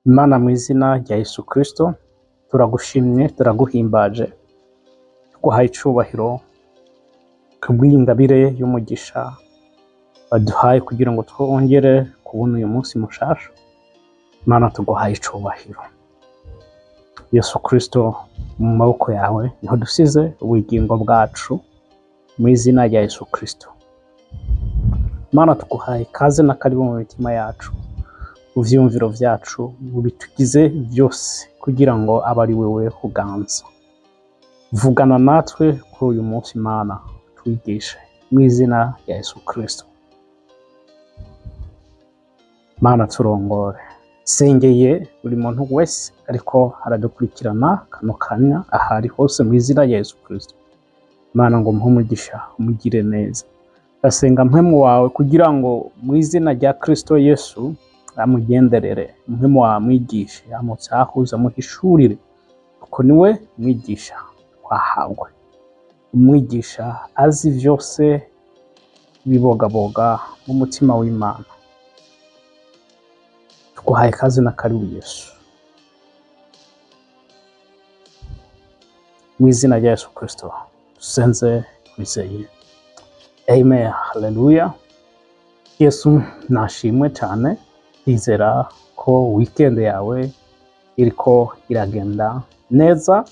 Imana mu izina rya Yesu Kristo turagushimye turaguhimbaje tuguhaye icubahiro kubw'ingabire y'umugisha baduhaye kugira ngo twongere kubona uyu munsi mushasha. Imana tuguhaye icubahiro. Yesu Kristo mu maboko yawe niho dusize ubugingo bwacu mu izina rya Yesu Kristo. Imana tuguhaye kaze na karibu mu mitima yacu, mu vyumviro vyacu, mu bitugize byose kugira ngo abe ari wewe uganza. Vugana natwe kuri uyu munsi Imana, twigishe mu izina rya Yesu Kristo. Mana turongore, sengeye buri muntu wese ariko aradukurikirana kano kanya ahari hose mu izina rya Yesu Kristo. Mana ngo muhe umugisha, umugire neza. Ndasenga mpwemu wawe kugira ngo mu izina rya Kristo Yesu amugenderere, mpwemu wawe amwigishe, amutsahuze, amuhishurire kuko niwe mwigisha twahawe, umwigisha azi vyose bibogaboga mu mutima w'Imana. Tuguhaye kazi na karibu Yesu, mu izina rya Yesu Kristo dusenze twizeye, amen, haleluya. Yesu nashimwe cyane. Ndizera ko weekend yawe iriko iragenda neza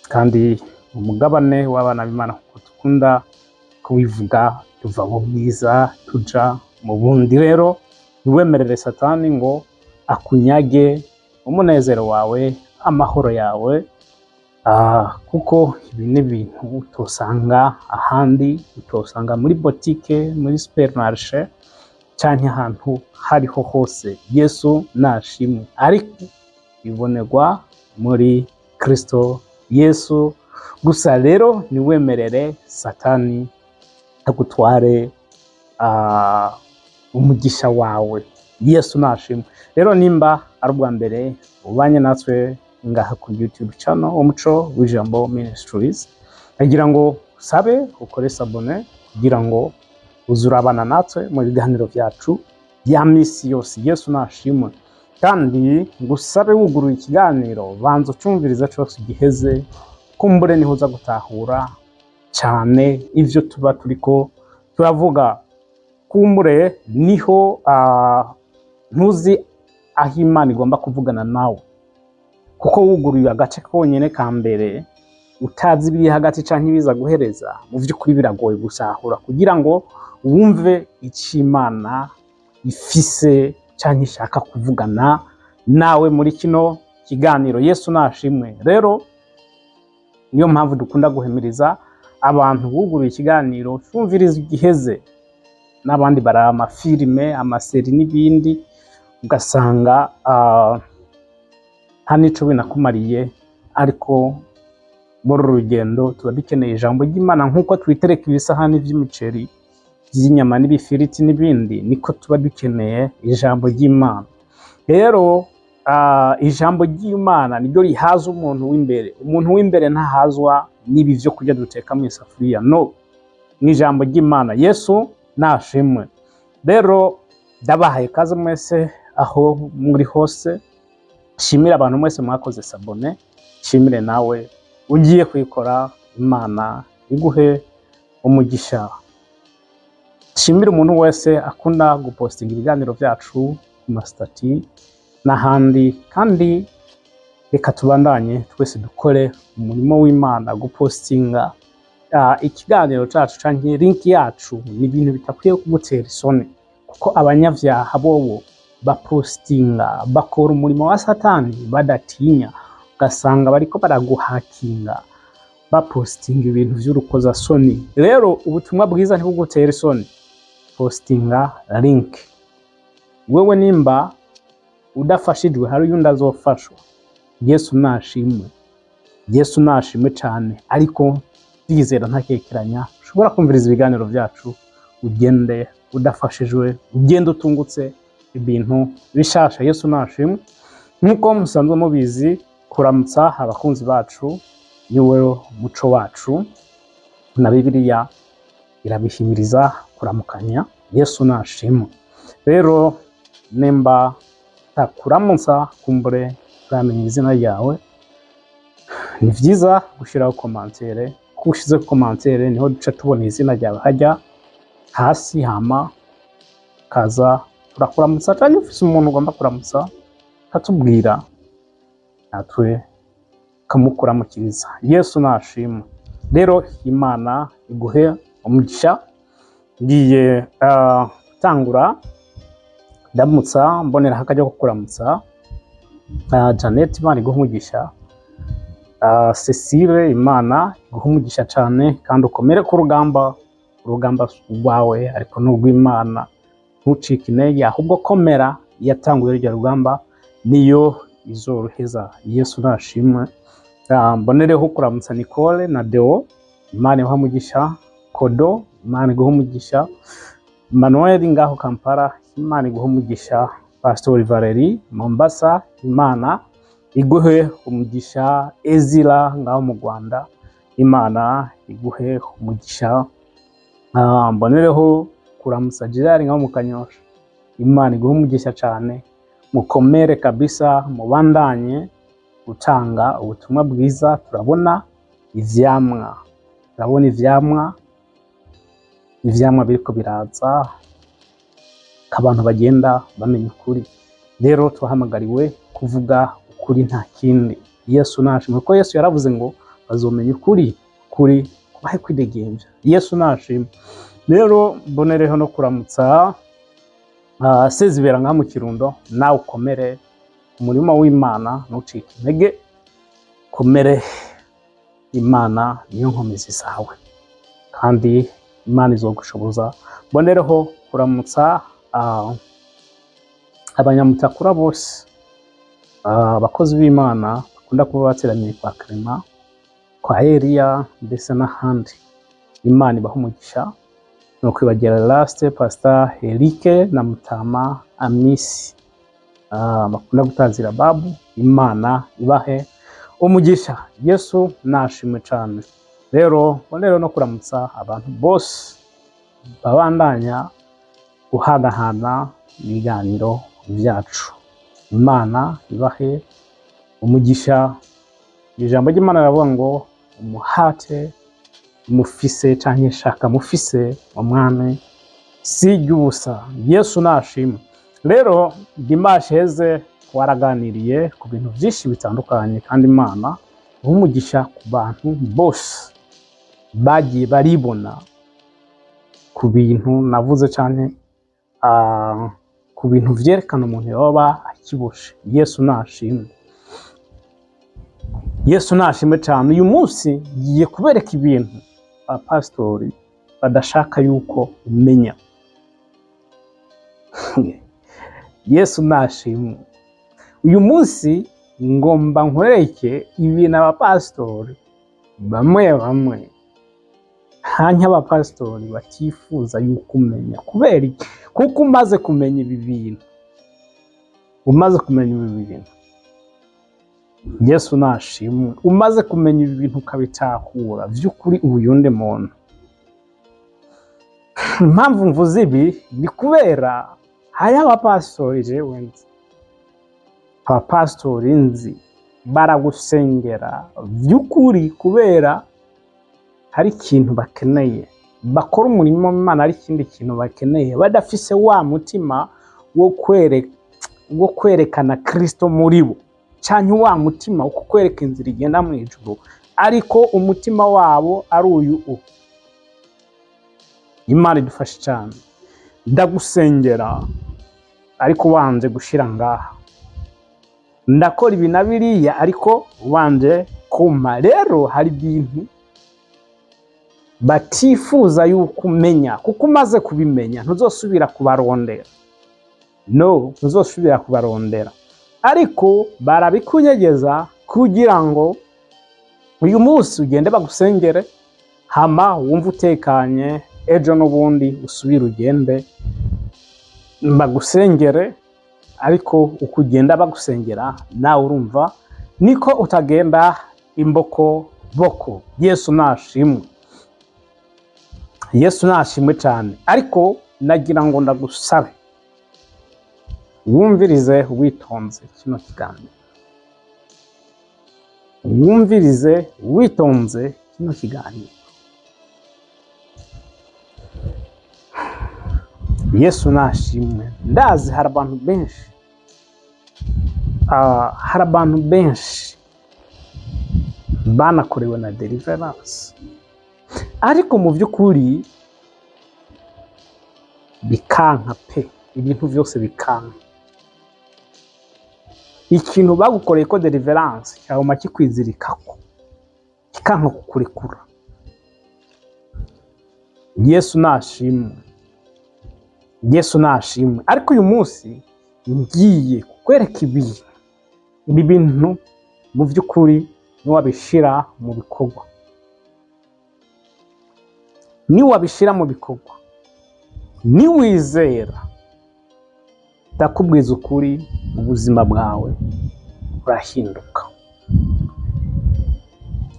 kandi umugabane w'abana b'Imana kuko dukunda kubivuga, tuva mu bwiza tuja mu bundi. Rero ntiwemerere Satani ngo akunyage umunezero wawe, amahoro yawe, kuko ibi ni ibintu utosanga ahandi, utosanga muri botike, muri supermarché canke ahantu hariho hose. Yesu nashimwe, ariko bibonerwa muri Kristo Yesu gusa. Rero niwemerere Satani agutware umugisha wawe. Yesu nashimwe. Rero nimba ari ubwa mbere ubanye natwe ngaha ku YouTube channel Umuco w'Ijambo Ministries, agira ngo sabe ukore sabone kugira ngo uzurabana natwe mu biganiro vyacu ya misi yose. Yesu nashimwe. Kandi ngusabe wuguruye ikiganiro banza ucumviriza cyose giheze, kumbure niho uza gutahura cyane ivyo tuba turiko turavuga. Kumbure niho ntuzi aho Imana igomba kuvugana nawe, kuko wuguruye agace konyene ka mbere utazi biri hagati canke ibiza guhereza, mu vy'ukuri biragoye gusahura kugira ngo wumve icyo Imana ifise canke ishaka kuvugana nawe muri kino kiganiro. Yesu nashimwe. Rero niyo mpamvu dukunda guhimiriza abantu buguruye ikiganiro cyumviriza igiheze. N'abandi baraba amafilime, amaseri n'ibindi, ugasanga nta nico binakumariye. Ariko muri uru rugendo tuba dukeneye ijambo ry'Imana nk'uko twitereka ibisahani vy'imiceri, by'inyama n'ibifiriti n'ibindi, niko tuba dukeneye ijambo ry'Imana. Rero ijambo ry'Imana niryo rihaza umuntu w'imbere. Umuntu w'imbere ntahazwa n'ibi vyo kurya duteka mu isafuriya, no, ni ijambo ry'Imana. Yesu nashimwe. Rero ndabahaye kaze mwese aho muri hose. Shimira abantu mwese mwakoze sabone, shimire nawe ugiye kwikora. Imana iguhe umugisha. Shimira umuntu wese akunda gupostinga ibiganiro vyacu ku mastati n'ahandi, kandi reka tubandanye twese dukore umurimo w'Imana. Gupostinga ikiganiro cacu canke link yacu ni ibintu bitakwiye kugutera isoni, kuko abanyavyaha bobo bapostinga, bakora umurimo wa Satani badatinya, ugasanga bariko baraguhakinga bapostinga ibintu vy'urukozasoni. Rero ubutumwa bwiza ntibugutera isoni, postinga link. Wewe nimba udafashijwe, hari uyundi azofashwa. Yesu nashimwe. Yesu nashimwe cyane. Ariko ndizera ntakekeranya ushobora kumviriza ibiganiro vyacu ugende udafashijwe, ugende utungutse ibintu bishasha. Yesu nashimwe. Nkuko musanzwe mubizi, kuramutsa abakunzi bacu niwe muco wacu, na Bibiliya irabihimiriza kuramukanya. Yesu nashimwe. Rero nemba takuramutsa kumbure uramenya izina ryawe, ni byiza gushyiraho komantere, kuko ushyize komantere niho duca tubona izina ryawe hajya hasi, hama kaza turakuramutsa, cyangwa ufite umuntu ugomba kuramutsa katubwira natwe kamukuramukiriza. Yesu nashimwe. Rero Imana iguhe umugisha. Ngiye tangura ndamutsa mbonera hakajya kukuramutsa Janet, Imana iguhe umugisha. Cecile, Imana iguhe umugisha cyane kandi ukomere ku rugamba rwawe ariko n'urw'Imana, ntucike intege ahubwo komera. Yatanguye iryo rugamba niyo izoroheza. Yesu nashimwe. Mbonereho kuramutsa Nicole na Deo, Imana iguhe umugisha. Kodo, Imana iguhe umugisha. Manuel ngaho Kampala, Imana iguhe umugisha. Pastor Valerie Mombasa, Imana iguhe umugisha. Ezira ngaho mu Rwanda, Imana iguhe umugisha. Mbonereho kuramutsa Gerard ngaho mu Kanyosha, Imana iguhe umugisha cyane. Mukomere kabisa, mubandanye gutanga ubutumwa bwiza. Turabona ivyamwa biriko biraza, abantu bagenda bamenya ukuri. Rero twahamagariwe kuvuga ukuri nta kindi. Yesu nashimwe, kuko Yesu yaravuze ngo bazomenya ukuri kubahe kwidegembya. Yesu nashimwe. Rero mbonereho no kuramutsa Sezibera ngaho mu Kirundo, nawe ukomere umurimo w'Imana, ntucike intege, komere. Imana niyo nkomezi zawe kandi Imana izogushoboza. Mbonereho kuramutsa abanyamutakura bose, abakozi b'Imana bakunda kuba bateraniye kwa Clement, kwa Elia ndetse n'ahandi. Imana ibahe umugisha. No kwibagira Last Pastor Erike na Mutama Amisi, bakunda gutazira babu. Imana ibahe umugisha. Yesu nashimwe cyane. Rero no kuramutsa abantu bose babandanya guhanahana ibiganiro byacu. Imana ibahe umugisha. Ijambo ry'Imana riravuga ngo umuhate mufise cyangwa shaka mufise umwami si ry'ubusa. Yesu nashimwe. Rero Dimanche heze waraganiriye ku bintu byinshi bitandukanye, kandi Imana umugisha ku bantu bose bagiye baribona ku bintu navuze cyane, ku bintu vyerekana umuntu yoba akiboshe. Yesu nashimwe. Yesu nashimwe cyane. Uyu munsi ngiye kubereka ibintu abapasitori badashaka yuko umenya. Yesu nashimwe. Uyu munsi ngomba nkoreke ibintu abapasitori bamwe hanya abapasitori batifuza yuko umenya. Kubera iki? Kuko umaze kumenya ibi bintu, Yesu nashimwe, umaze kumenya ibi bintu ukabitahura by'ukuri ubuyunde muntu. Impamvu mvuze ibi ni kubera hari abapasitori jewe nzi, abapasitori nzi baragusengera by'ukuri kubera hari ikintu bakeneye, bakora umurimo w'Imana ari ikindi kintu bakeneye, badafise wa mutima wo kwerekana Kristo muri bo, cyane wa mutima wo kwereka inzira igenda mu ijuru, ariko umutima wabo ari uyu. Imana idufashe cyane. Ndagusengera ariko wanje gushira ngaha, ndakora ibi na biriya ariko wanje kuma. Rero hari ibintu batifuza yuko umenya, kuko umaze kubimenya ntuzosubira kubarondera. Ntuzosubira kubarondera, ariko barabikunyegeza kugira ngo uyu munsi ugende bagusengere, hama wumva utekanye, ejo n'ubundi usubira ugende bagusengere. Ariko uko ugenda bagusengera nawe urumva niko utagenda imboko boko. Yesu nashimwe. Yesu nashimwe cyane. Ariko nagira ngo ndagusabe wumvirize witonze kino kiganiro, wumvirize witonze kino kiganiro. Yesu nashimwe. Ndazi hari abantu benshi, hari abantu benshi banakorewe na deliverance, ariko mu by'ukuri bikanka pe, ibintu byose bikanka. Ikintu bagukoreye ko deliverance cyangwa kikwizirikako kikanka kukurekura. Yesu nashimwe, Yesu nashimwe. Ariko uyu munsi ngiye kukwereka ibi bintu mu by'ukuri niwabishira mu bikorwa, niwabishira mu bikorwa, niwizera, ndakubwiza ukuri mu buzima bwawe urahinduka,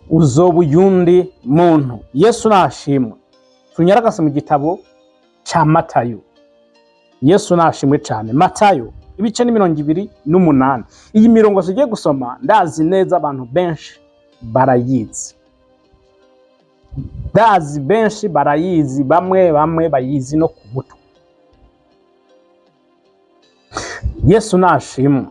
uzoba uyundi muntu. Yesu nashimwe. Tunyaragase mu gitabo cya Matayo. Yesu nashimwe cyane. Matayo ibice ni 28. Iyi mirongo tugiye gusoma ndazi neza abantu benshi barayizi, ndazi benshi barayizi, bamwe bayizi no ku mutwe. Yesu nashimwe.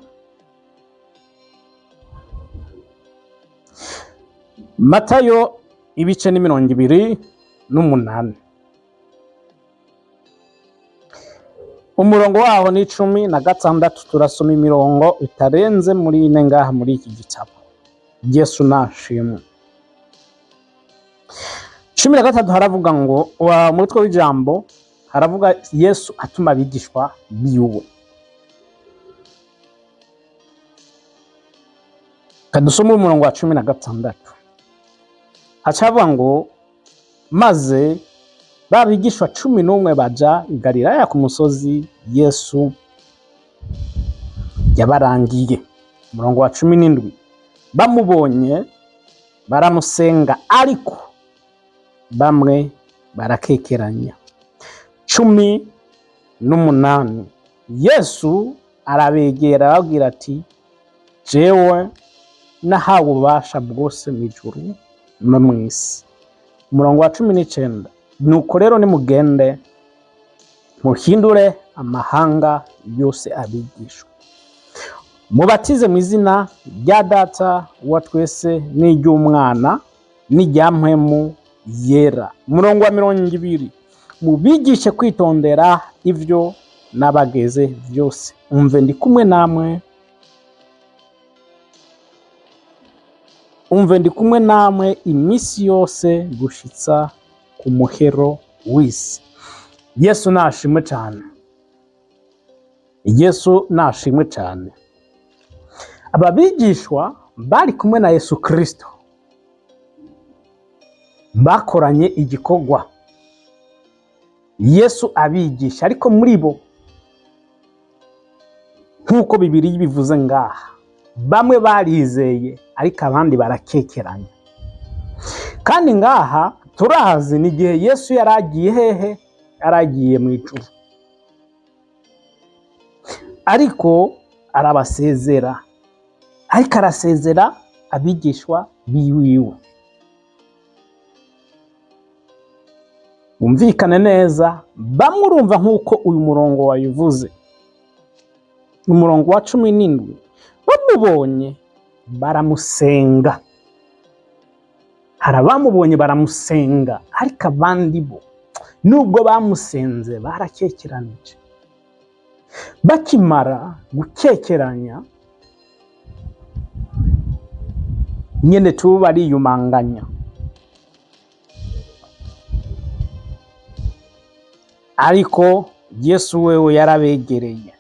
Matayo ibice ni 28. Umurongo waho ni 16. Turasoma imirongo itarenze muri ine ngaha muri iki gitabo. Yesu nashimwe. 13 haravuga ngo, umutwe w'ijambo haravuga Yesu atuma abigishwa biwe. Kadusoma umurongo wa 16. Hacavuga ngo, maze babigishwa 11 baja i Galilaya ku musozi Yesu yabarangiye. Umurongo wa 17. Bamubonye baramusenga, ariko bamwe barakekeranya. 18. Yesu arabegera arababwira ati, jewe nahawe ububasha bwose mu ijuru no mu isi. Umurongo wa 19. Nuko rero nimugende muhindure amahanga yose abigishwa, mubatize mu izina rya Data wa twese n'iry'Umwana n'irya Mpwemu yera. Umurongo wa 20. Mubigishe kwitondera ivyo nabageze byose. Umve ndi kumwe namwe, umve ndi kumwe namwe iminsi yose gushitsa ku muhero w'isi. Yesu nashimwe cyane. Yesu nashimwe cyane. Aba bigishwa bari kumwe na Yesu Kristo, bakoranye igikorwa Yesu abigisha, ariko muri bo nk'uko Bibiliya bivuze ngaha, bamwe barizeye ariko abandi barakekeranya. Kandi ngaha turazi ni igihe Yesu yaragiye hehe? Yaragiye mu ijuru, ariko arabasezera, ariko arasezera abigishwa biwiwe. Umvikane neza, bamwe urumva nk'uko uyu murongo wabivuze. Umurongo wa 17. Bamubonye baramusenga. Hari abamubonye baramusenga, ariko abandi bo nubwo bamusenze barakekeranije. Bakimara gukekeranya nyene tuba bariyumanganya. Ariko Yesu wewe yarabegereye,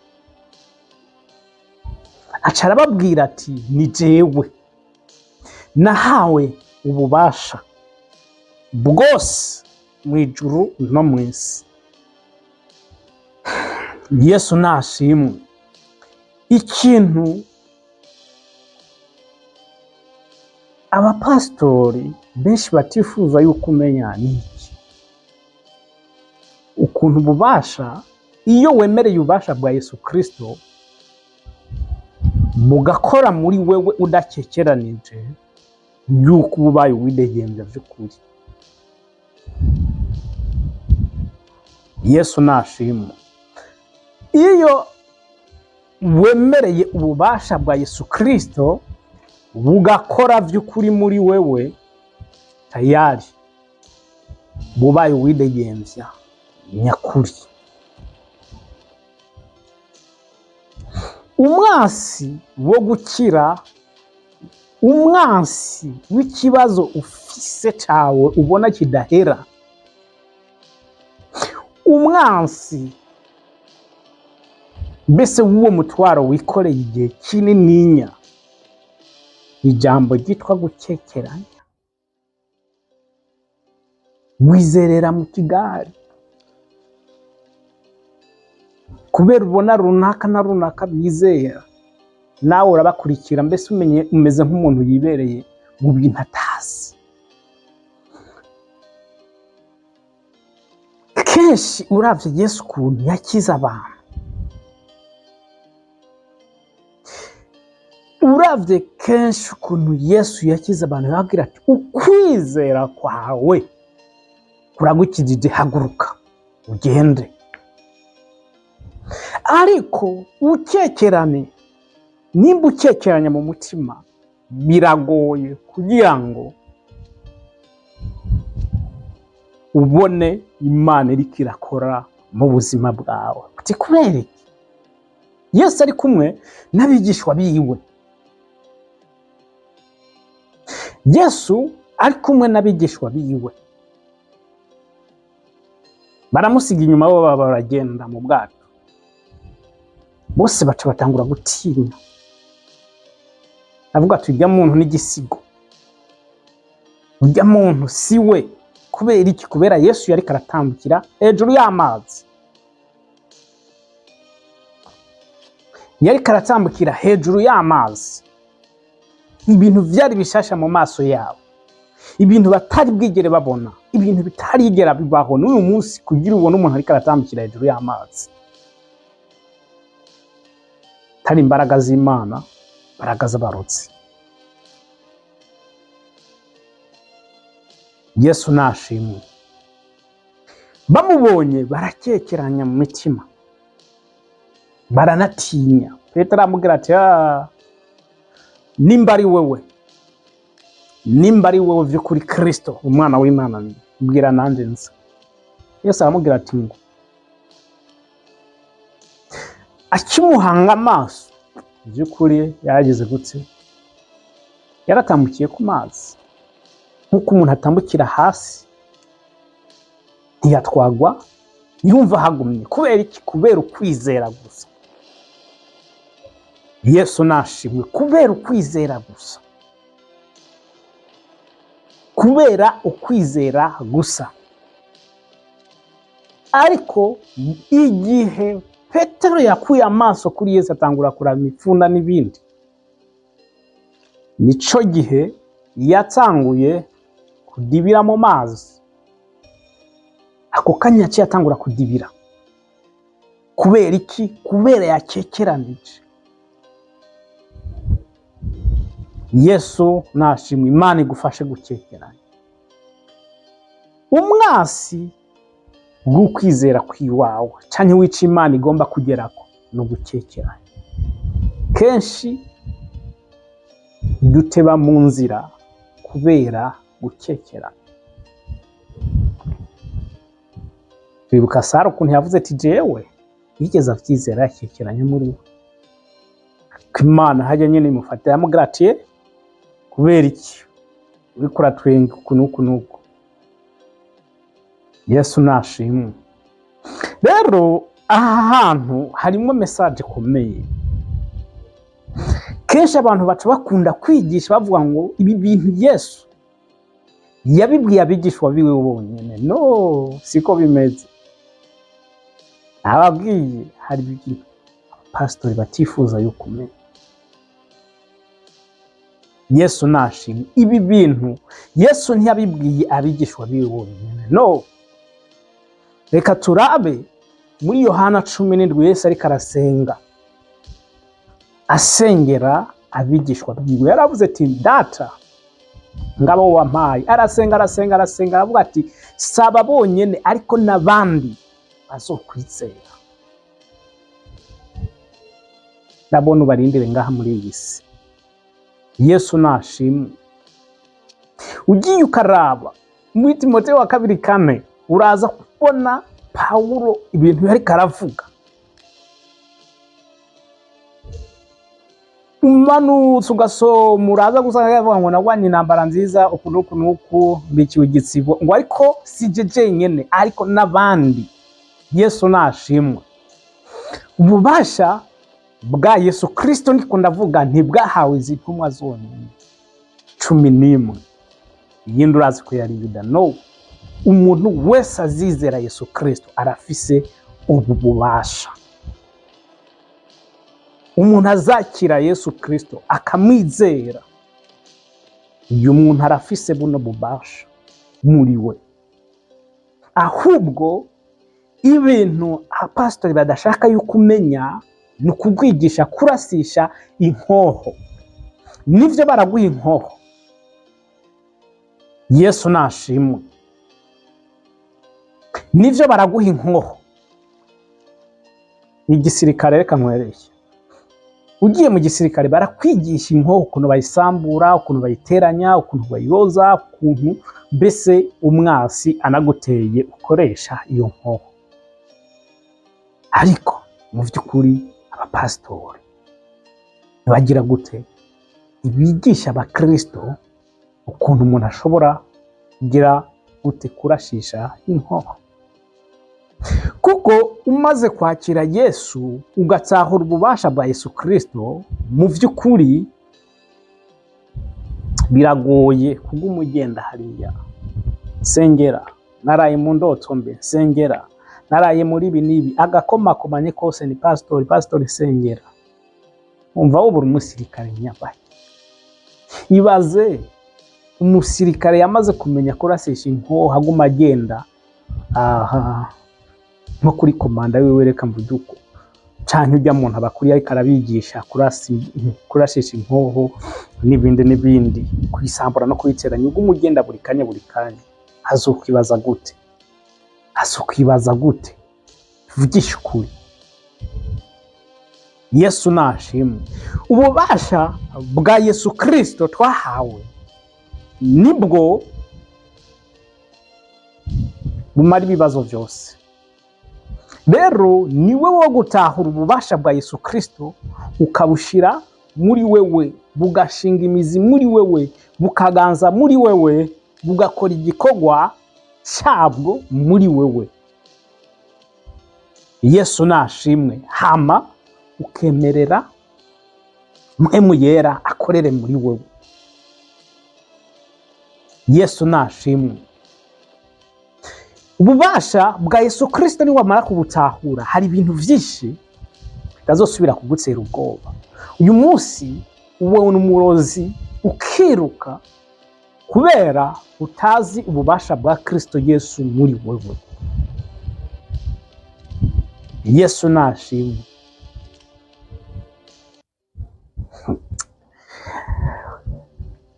aca arababwira ati, ni jewe nahawe ububasha bwose mu ijuru no mu isi. Yesu nashimwe. Ikintu abapastori benshi batifuza yuko umenya ni iki? Ukuntu ububasha, iyo wemereye ububasha bwa Yesu Kristo, bugakora muri wewe udakekeranije yuko ubaye uwidegembya by'ukuri. Yesu nashimwe. Iyo wemereye ububasha bwa Yesu Kristo bugakora by'ukuri muri wewe, tayari bubaye uwidegembya nyakuri. Umwansi wo gukira, umwansi w'ikibazo ufise cyawe ubona kidahera, umwansi mbese w'uwo mutwaro wikoreye igihe kinininya, ijambo ryitwa gukekeranya. Wizerera mu kigari kubera ubona runaka na runaka bizera, nawe urabakurikira, mbese umeze nk'umuntu yibereye mu bintu atazi. Kenshi uravye Yesu ukuntu yakiza abantu, uravye kenshi ukuntu Yesu yakiza abantu, yababwira ati ukwizera kwawe kuragukijije, haguruka ugende. Ariko ukekerane, nimba ukekeranya mu mutima, biragoye kugira ngo ubone Imana iriko irakora mu buzima bwawe. Ati kubera iki? Yesu ari kumwe n'abigishwa biwe. Yesu ari kumwe n'abigishwa biwe, baramusiga inyuma, bo baragenda mu bwato. Bose baca batangura gutinya, avuga ati urya muntu n'igisigo, urya muntu si we. Kubera iki? Kubera Yesu yari karatambukira hejuru y'amazi, yari karatambukira hejuru y'amazi. Ibintu vyari bishasha mu maso yabo, ibintu batari bwigere babona, ibintu bitarigera bibaho. N'uyu munsi kugira ubone umuntu ari karatambukira hejuru y'amazi, tari imbaraga z'Imana, imbaraga z'abarotsi. Yesu nashimwe. Bamubonye barakekeranya mu mitima, baranatinya. Petero aramubwira ati nimba ari wewe, nimba ari wewe vy'ukuri Kristo umwana w'Imana, mbwira nanje nza. Yesu aramubwira ati ngo, akimuhanga amaso, by'ukuri yarageze gutse, yaratambukiye ku mazi nk'uko umuntu atambukira hasi, ntiyatwagwa, yumva hagumye. Kubera iki? Kubera ukwizera gusa. Yesu nashimwe. Kubera ukwizera gusa, kubera ukwizera gusa. Ariko igihe Petero yakuye amaso kuri Yesu, atangura kuraba imipfunda n'ibindi, nico gihe yatanguye kudibira mu mazi. Ako kanya yaciye atangura kudibira. Kubera iki? Kubera yakekeranije. Yesu nashimwe. Imana igufashe gukekeranya. Umwasi bw'ukwizera kwiwawe canke wica Imana igomba kugerako no gukekeranya. Kenshi duteba mu nzira kubera gukekeranya. Bibuka Sara ukuntu yavuze ati jewe yigeze avyizera yakekeranya muri we, ko Imana hajya nyene imufata, yamubwira ati kubera iki uriko uratwenga uku nuku. Yesu nashimwe. Rero aha hantu harimo message ikomeye. Kenshi abantu baca bakunda kwigisha bavuga ngo ibi bintu Yesu yabibwiye abigishwa biwe bonyene. No, siko bimeze. Ababwiye hari ibintu pastori batifuza yuko umenya. Yesu nashimwe. Ibi bintu Yesu ntiyabibwiye abigishwa biwe bonyene. No. Reka turabe muri Yohana 17 Yesu ariko arasenga. asengera abigishwa biwe. Yaravuze ati data ngabo wampaye. Arasenga aravuga ati saba bonyene ariko n'abandi bazokwizera. Ndabona ubarindire ngaha muri iyi si. Yesu nashimwe. Ugiye ukaraba muri Timoteyo wa 2:4 uraza kubona Pawulo ibintu yari karavuga. Umanutse ugasoma uraza gusanga yavuga ngo nagwanye intambara nziza uku mbikiwe igitsibo, ngo ariko sije jenyene ariko n'abandi. Yesu nashimwe. Ububasha bwa Yesu Kristo niko ndavuga ntibwahawe izitumwa zonyine 11. Yindi urazi ko yari Yuda. No, umuntu wese azizera Yesu Kristo arafise ubu bubasha. Umuntu azakira Yesu Kristo akamwizera, uyu muntu arafise buno bubasha muri we. Ahubwo ibintu abapastori badashaka yuko umenya ni ukugwigisha kurasisha inkoho. Nivyo baraguha inkoho. Yesu nashimwe. Nivyo baraguha inkoho. Igisirikare reka nkwereke. Ugiye mu gisirikare barakwigisha inkoho ukuntu bayisambura, ukuntu bayiteranya, ukuntu bayoza, ukuntu mbese umwasi anaguteye ukoresha iyo nkoho. Ariko mu by'ukuri abapastori bagira gute? Ibigisha abakristo ukuntu umuntu ashobora kugira gute kurashisha inkoho. Kuko umaze kwakira Yesu ugatsahura ububasha bwa Yesu Kristo, mu by'ukuri biragoye kugumugenda hariya. Sengera naraye mu ndoto mbe, sengera naraye muri ibi nibi, agakomakomanye kose ni pastori sengera. Umva wo buri umusirikare nyabaye. Ibaze umusirikare yamaze kumenya kurasisha inkoho haguma agenda nko kuri komanda wiwe, reka mvuduko canke ujya muntu abakuri ariko arabigisha kurashisha inkoho n'ibindi kuyisambura no kuyiteranya, ubwo umugenda buri kanya hazokwibaza gute? Vugisha ukuri. Yesu nashimwe. Ububasha bwa Yesu Kristo twahawe nibwo bumara ibibazo byose. Rero niwe wo gutahura ububasha bwa Yesu Kristo ukabushira muri wewe, bugashinga imizi muri wewe, bukaganza muri wewe, bugakora igikorwa cyabwo muri wewe. Yesu nashimwe. Hama ukemerera Mpwemu Yera akorere muri wewe. Yesu nashimwe. Ububasha bwa Yesu Kristo ni wamara kubutahura, hari ibintu byinshi bitazosubira kugutera ubwoba. Uyu munsi uwe n'umurozi ukiruka kubera utazi ububasha bwa Kristo Yesu muri wewe. Yesu nashimwe.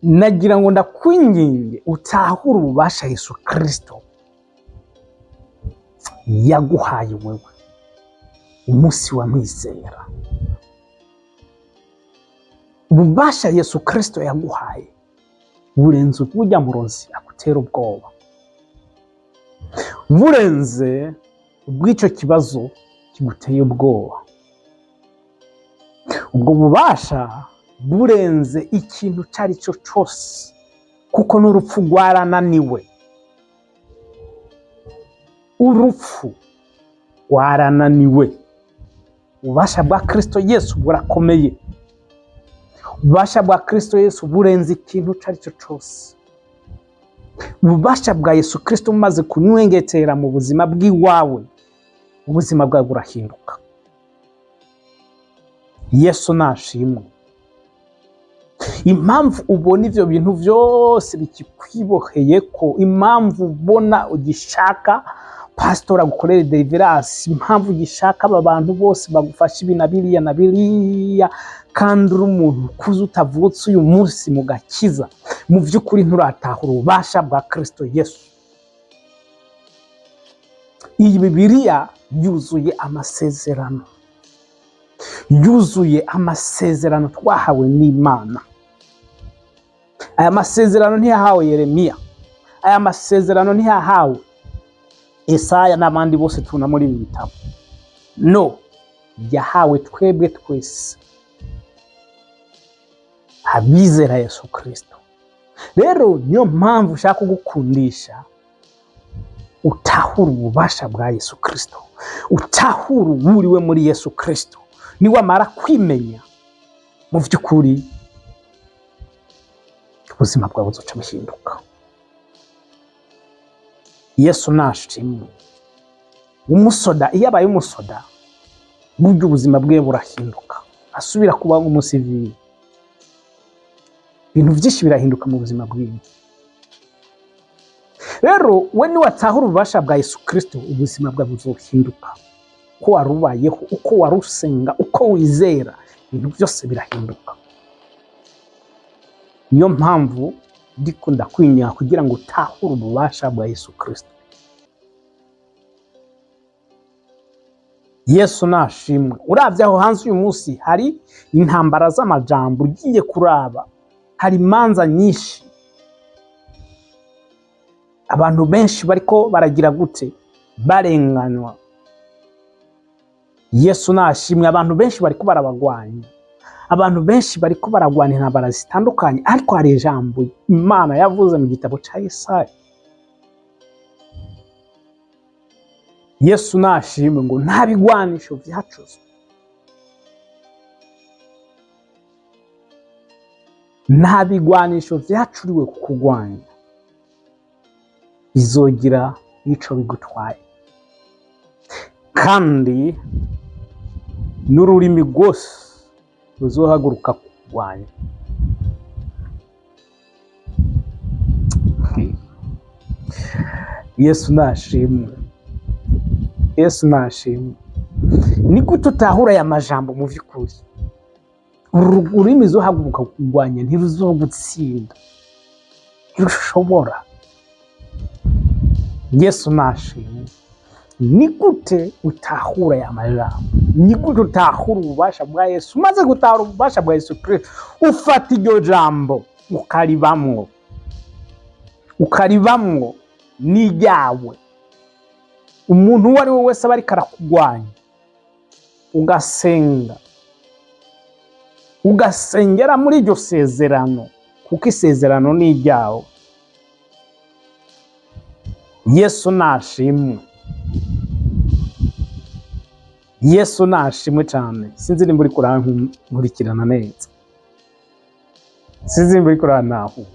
Nagira ngo ndakwinginge utahura ububasha Yesu Kristo yaguhaye wewe umunsi wa mwizera. Ububasha Yesu Kristo yaguhaye burenze ubujya murozi akutera ubwoba, burenze ubw'icyo kibazo kiguteye ubwoba. Ubwo bubasha burenze ikintu cyari cyo cyose, kuko n'urupfu rwarananiwe. Urupfu rwarananiwe. Ububasha bwa Kristo Yesu burakomeye. Ububasha bwa Kristo Yesu burenze ikintu cyari cyo cyose. Ububasha bwa Yesu Kristo umaze kunywengetera mu buzima bw'iwawe, ubuzima bwawe burahinduka. Yesu nashimwe. Impamvu ubona ivyo bintu byose bikikwiboheye ko, impamvu ubona ugishaka pasitori agukorere deliverance, impamvu gishaka aba bantu bose bagufasha ibi na biriya na biriya, kandi uri umuntu ukuze utavutse uyu munsi mu gakiza, mu by'ukuri nturatahura ububasha bwa Kristo Yesu. Iyi Bibiliya yuzuye amasezerano, yuzuye amasezerano twahawe n'Imana. Aya masezerano ntiyahawe Yeremiya, aya masezerano ntiyahawe Yesaya n'abandi bose tuna muri ibi bitabo. No, yahawe twebwe twese abizera Yesu Kristo. Rero niyo mpamvu ushaka kugukundisha utahura ububasha bwa Yesu Kristo, utahura uburiwe muri Yesu Kristo. Niwamara kwimenya, mu by'ukuri ubuzima bwawe buzoca buhinduka. Yesu nashimwe. Umusoda iyo abaye umusoda, burya ubuzima bwe burahinduka, asubira kuba umusivili. Ibintu byinshi birahinduka mu buzima bwiwe. Rero we niwatahura ububasha bwa Yesu Kristo, ubuzima bwawe buzohinduka. Uko warubayeho, uko warusenga, uko wizera, ibintu byose birahinduka. Niyo mpamvu ndikunda kwinya kugira ngo utahure ububasha bwa Yesu Kristo. Yesu nashimwe. Uravye aho hanze uyu munsi hari intambara z'amajambo, ugiye kuraba hari imanza nyinshi. Abantu benshi bariko baragira gute? Barenganywa. Yesu nashimwe. Abantu benshi bariko barabagwanya, abantu benshi bariko baragwana intambara zitandukanye, ariko hari ijambo Imana yavuze mu gitabo ca Yesaya. Yesu nashimwe ngo nta bigwanisho vyacuzwe, nta bigwanisho vyacuriwe kukugwanya bizogira ico bigutwaye, kandi n'ururimi rwose ruzohaguruka kukugwanya. Yesu nashimwe. Yesu nashimwe. Ni gute utahura aya majambo mu by'ukuri? Ururimi ruzohaguruka kukugwanya ntiruzogutsinda, ntirushobora. Yesu nashimwe. Ni gute utahura aya majambo? Ni gute utahura ububasha bwa Yesu? Umaze gutahura ububasha bwa Yesu Kristo, ufata iryo jambo ukaribamwo, ukaribamwo n'iryawe. Umuntu uwo ari we wese aba ariko arakugwanya, ugasenga, ugasengera muri iryo sezerano, kuko isezerano ni iryawe. Yesu nashimwe. Yesu nashimwe cyane. Sinzi nimba uri kurankurikirana neza, sinzi nimba uri kurantahura.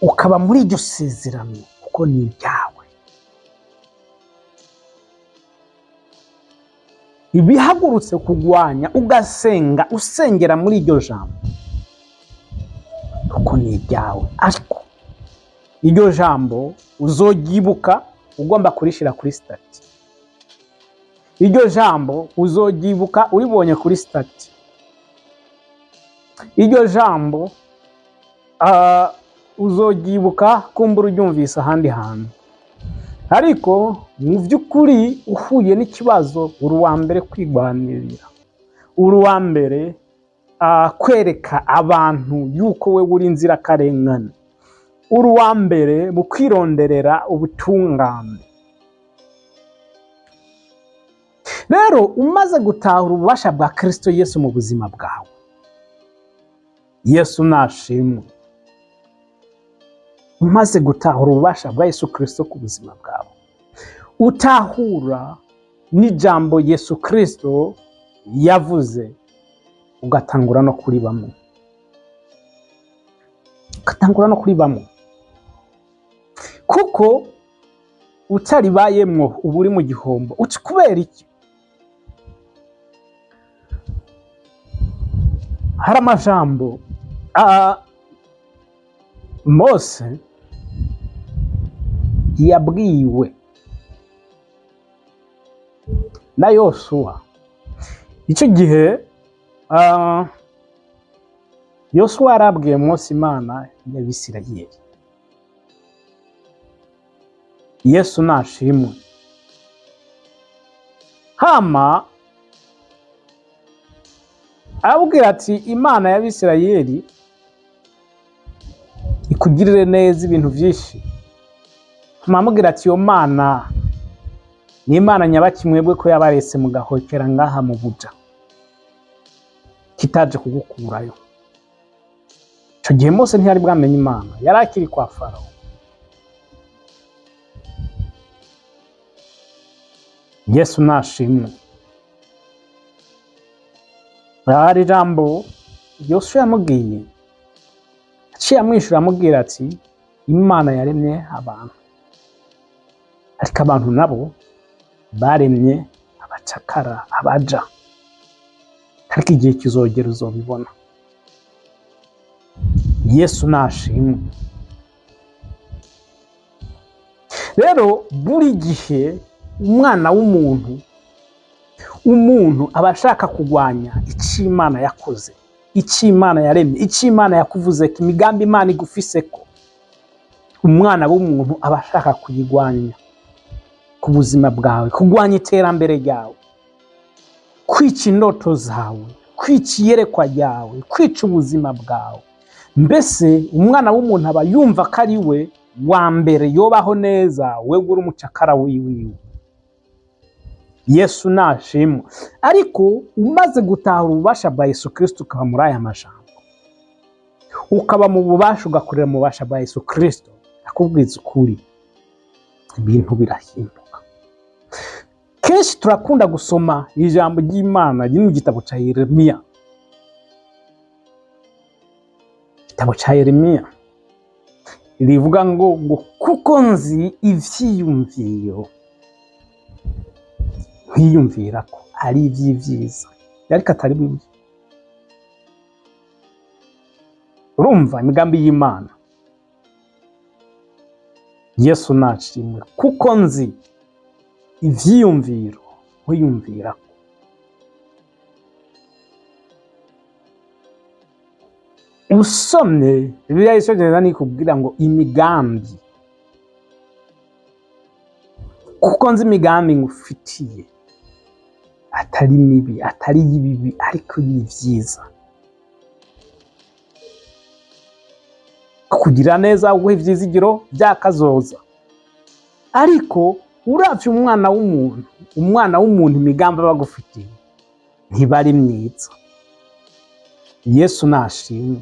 Ukaba muri iryo sezerano kuko ni iryawe. Ibihagurutse kugwanya, ugasenga, usengera muri iryo jambo, kuko ni iryawe. Ariko iryo jambo uzogyibuka ugomba kurishira kuri stati. Iryo jambo uzogyibuka uribonye kuri stati. Iryo jambo uzogyibuka kumbura uryumvise ahandi hantu. Ariko mu by'ukuri uhuye n'ikibazo, uri uwa mbere kwigwanirira, uri uwa mbere kwereka abantu yuko we uri inzirakarengane, uri uwa mbere mu kwironderera ubutungane. Rero umaze gutahura ububasha bwa Kristo Yesu mu buzima bwawe, Yesu nashimwe. Umaze gutahura ububasha bwa Yesu Kristo ku buzima bwawe, utahura n'ijambo Yesu Kristo yavuze, ugatangura no kuribamo, ugatangura no kuribamo. Kuko utaribayemwo uba uri mu gihombo. Uti kubera iki? Hari amajambo Mose yabwiwe na Yosuwa. Icyo gihe Yosuwa yarabwiye Mose Imana y'Abisirayeli. Yesu nashimwe. Hama abwira ati Imana y'Abisirayeli ikugirire neza ibintu byinshi. Amubwira ati iyo Mana ni Imana nyabakimwebwe ko yabarese mugahokera ngaha mu buja kitaje kugukurayo. Icyo gihe Mose ntiyari bwamenye Imana, yari akiri kwa Farawo. Yesu nashimwe. Hari ijambo Yosuwa yamubwiye, aciye amwishyura amubwira ati Imana yaremye abantu, ariko abantu nabo baremye abacakara, abaja, ariko igihe kizogera uzobibona. Yesu nashimwe. Rero buri gihe umwana w'umuntu, umuntu aba ashaka kurwanya icyo Imana yakoze, icyo Imana yaremye, icyo Imana yakuvuze ko imigambi Imana igufise ko. Umwana w'umuntu aba ashaka kuyigwanya ku buzima bwawe, kurwanya iterambere ryawe, kwica indoto zawe, kwica iyerekwa ryawe, kwica ubuzima bwawe. Mbese umwana w'umuntu aba yumva ko ari we wa mbere yobaho neza, we uri umucakara wiwiwe. Yesu nashimwe. Ariko umaze gutahura ububasha bwa Yesu Kristo ukaba muri aya majambo, ukaba mu bubasha, ugakorera mu bubasha bwa Yesu Kristo, akubwiza ukuri, ibintu birahinduka. Kenshi turakunda gusoma ijambo ry'Imana riri mu gitabo cya Yeremiya. Igitabo cya Yeremiya rivuga ngo kuko nzi ivyiyumviro kwiyumvira ko ari iby'ibyiza ariko atari bibi. Urumva imigambi y'Imana. Yesu nashimwe. Kuko nzi ivyiyumviro kwiyumvira ko. Usomye Bibiliya y'Icyongereza nikubwira ngo imigambi, kuko nzi imigambi ngufitiye atari mibi, atari yibibi, ariko y'ivyiza, kugira neza uguhe ivyizigiro byakazoza. Ariko uravye umwana w'umuntu imigambi bagufitiye ntibari myiza. Yesu nashimwe.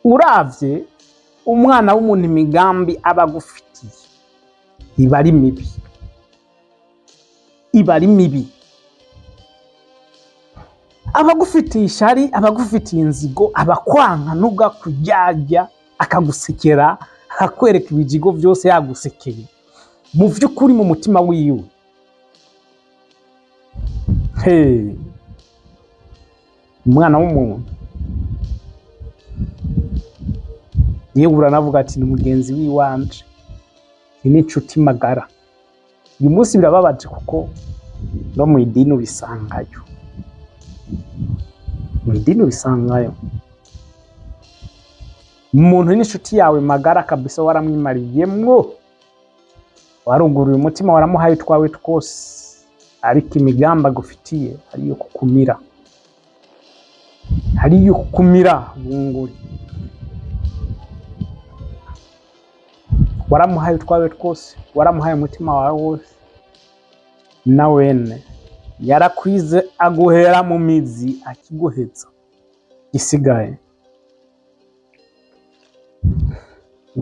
Uravye umwana w'umuntu imigambi abagufitiye ibari mibi, ibari mibi. Abagufitiye ishari, abagufitiye inzigo, abakwanka n'ugakujyajya, akagusekera, akakwereka ibijigo byose yagusekeye mu vy'ukuri mu mutima wiwe. Umwana w'umuntu yewe uranavuga ati ni mugenzi w'iwanje, ni n'inshuti magara. Uyu munsi birababaje kuko no mu idini bisangayo, mu idini bisangayo umuntu n'inshuti yawe magara kabisa, waramwimariyemwo, waruguruye umutima, waramuhaye twawe twose, ariko imigambi agufitiye ariyo kukumira, ariyo kukumira bunguri. Waramuhaye twawe twose, waramuhaye umutima wawe wose, na wene yarakwize aguhera mu mizi akiguhetsa. Gisigaye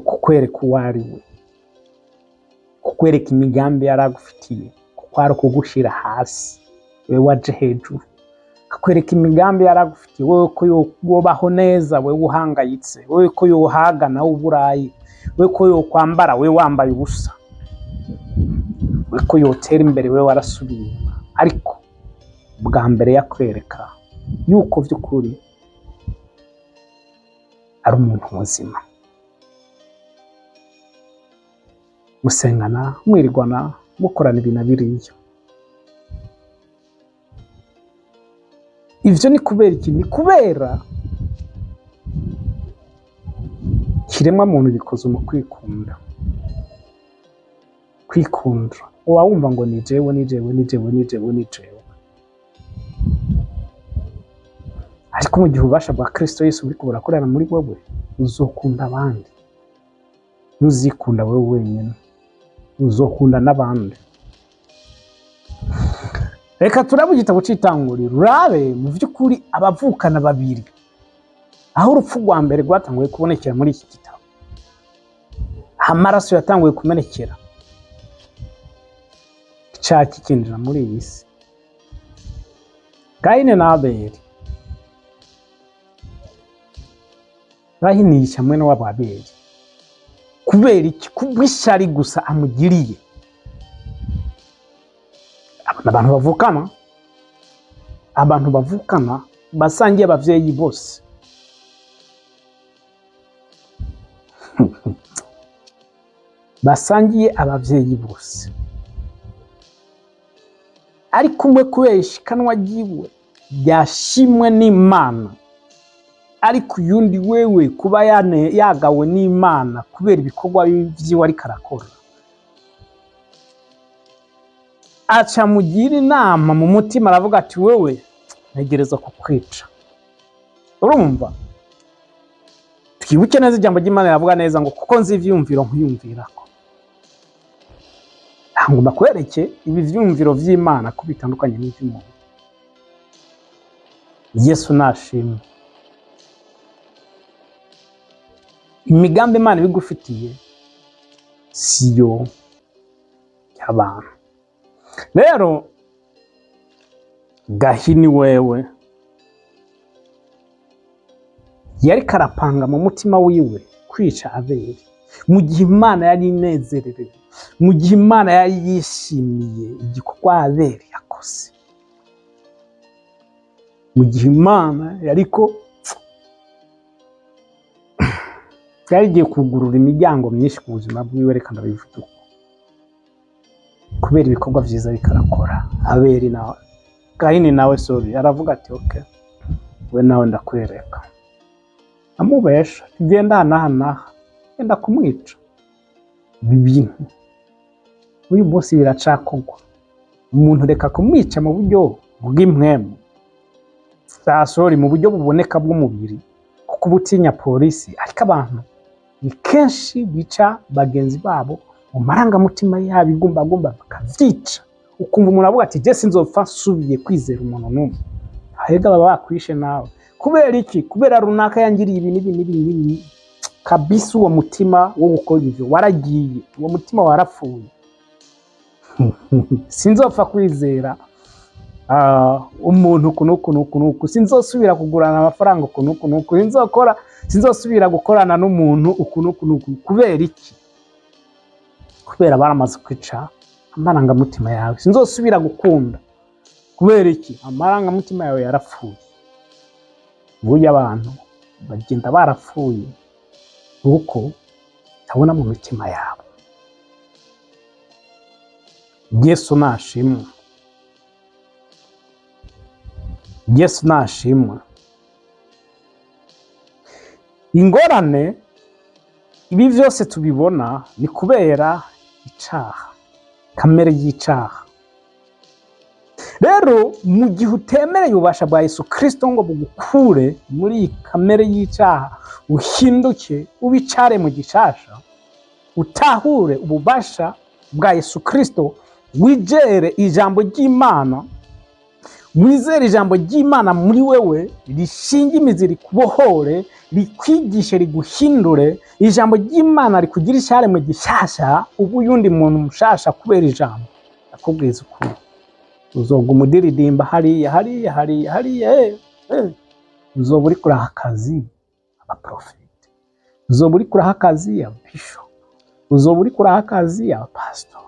kukwereka uwo ari we, kukwereka imigambi yaragufitiye, kuko ari kugushira hasi wewe waje hejuru, akwereka imigambi yaragufitiye wewe ko yobaho neza, wewe uhangayitse, wewe ko yohaga nawe uburayi, wewe ko yokwambara wewe wambaye ubusa, wewe ko yotera imbere wewe warasubiye inyuma. Ariko bwa mbere yakwereka yuko vy'ukuri ari umuntu muzima. musengana, mwirigwana, mukorana ibintu biriya. Ivyo ni kubera iki? Ni kubera kiremwa muntu bikoze mu kwikunda. Kwikunda. Uba wumva ngo ni jewe, ni jewe, ni jewe, ni jewe, ni jewe. Ariko mu gihe ubasha bwa Kristo Yesu buriko burakorera muri wowe, uzokunda abandi. Ntuzikunda wewe wenyine, uzokunda n'abandi. Reka turabe igitabo c'Itanguriro, urabe mu vy'ukuri abavukana babiri aho urupfu rwa mbere rwatanguye kubonekera muri iki gitabo, amaraso yatanguye kumenekera, icaha kikinjira muri iyi si. Kayini na Abeli, bahinisha mwene wabo Abeli kubera iki? Kubw'ishyari gusa amugiriye. Abantu bavukana basangiye abavyeyi bose. Basangiye abavyeyi bose, ariko umwe kubera ishikanwa ryiwe ryashimwe n'Imana, ariko uyundi wewe kuba yagawe n'Imana kubera ibikorwa vyiwe ariko arakora, aca mugira inama mu mutima, aravuga ati wewe ntegereza kukwica. Urumva? Twibuke neza ijambo ry'Imana riravuga neza ngo kuko nzi ivyumviro nkuyumvirako. Ngomba kwereke ibi vyumviro vy'Imana ko bitandukanye n'ivy'umuntu. Yesu nashimwe. Imigambi Imana ibigufitiye siyo y'abantu. Rero Gahini wewe yari karapanga mu mutima wiwe kwica Abeli, mu gihe Imana yari inezererewe, mu gihe Imana yari yishimiye igikorwa Abeli yakoze, mu gihe Imana yariko yarigiye kugurura imiryango myinshi ku buzima bwiwe. Reka ndabivuga kubera ibikorwa vyiza bikarakora. Abeli nawe, Gahini nawe aravuga ati okay, we nawe ndakwereka. Amubesha, genda hanaha, genda kumwica. Ibintu uyu munsi biracakogwa. Umuntu reka kumwica mu buryo bw'impwemu, mu buryo buboneka bw'umubiri, kuko ubutinya polisi. Ariko abantu ni kenshi bica bagenzi babo mu marangamutima yabo, igumbagumba bakavyica. Ukumva umuntu avuga ati je sinzopfa nsubiye kwizera umuntu n'umwe. Ahega baba bakwishe nawe. Kubera iki? Kubera runaka yangiriye ibi n'ibi. Kabisa uwo mutima wo gukora ivyo waragiye, uwo mutima warapfuye. Sinzopfa kwizera umuntu kunuku, sinzosubira kugurana amafaranga kunuku, sinzosubira gukorana n'umuntu ukunuku. Kubera iki? Kubera baramaze kwica amarangamutima yawe. Sinzosubira gukunda. Kubera iki? Amarangamutima yawe yarapfuye. Burya abantu bagenda barapfuye uko tabona mu mitima yabo. Yesu nashimwe. Yesu nashimwe. Ingorane ibi vyose tubibona ni kubera icaha, kamere y'icaha. Rero mu gihe utemereye ububasha bwa Yesu Kristo ngo bugukure muri kamere y'icaha, uhinduke ubicare mu gishasha, utahure ububasha bwa Yesu Kristo, wijere ijambo ry'Imana, wizere ijambo ry'Imana muri wewe, rishinge imizi, rikubohore, rikwigishe, riguhindure. Ijambo ry'Imana rikugira icyaremwe gishasha, ubu yundi muntu mushasha kubera ijambo. Akubwiza ukuri, uzoga umudiridimba hariya. Uzoba uri kuraha akazi abaprofete, uzoba uri kuraha akazi ababisho, uzoba uri kuraha akazi abapasitori,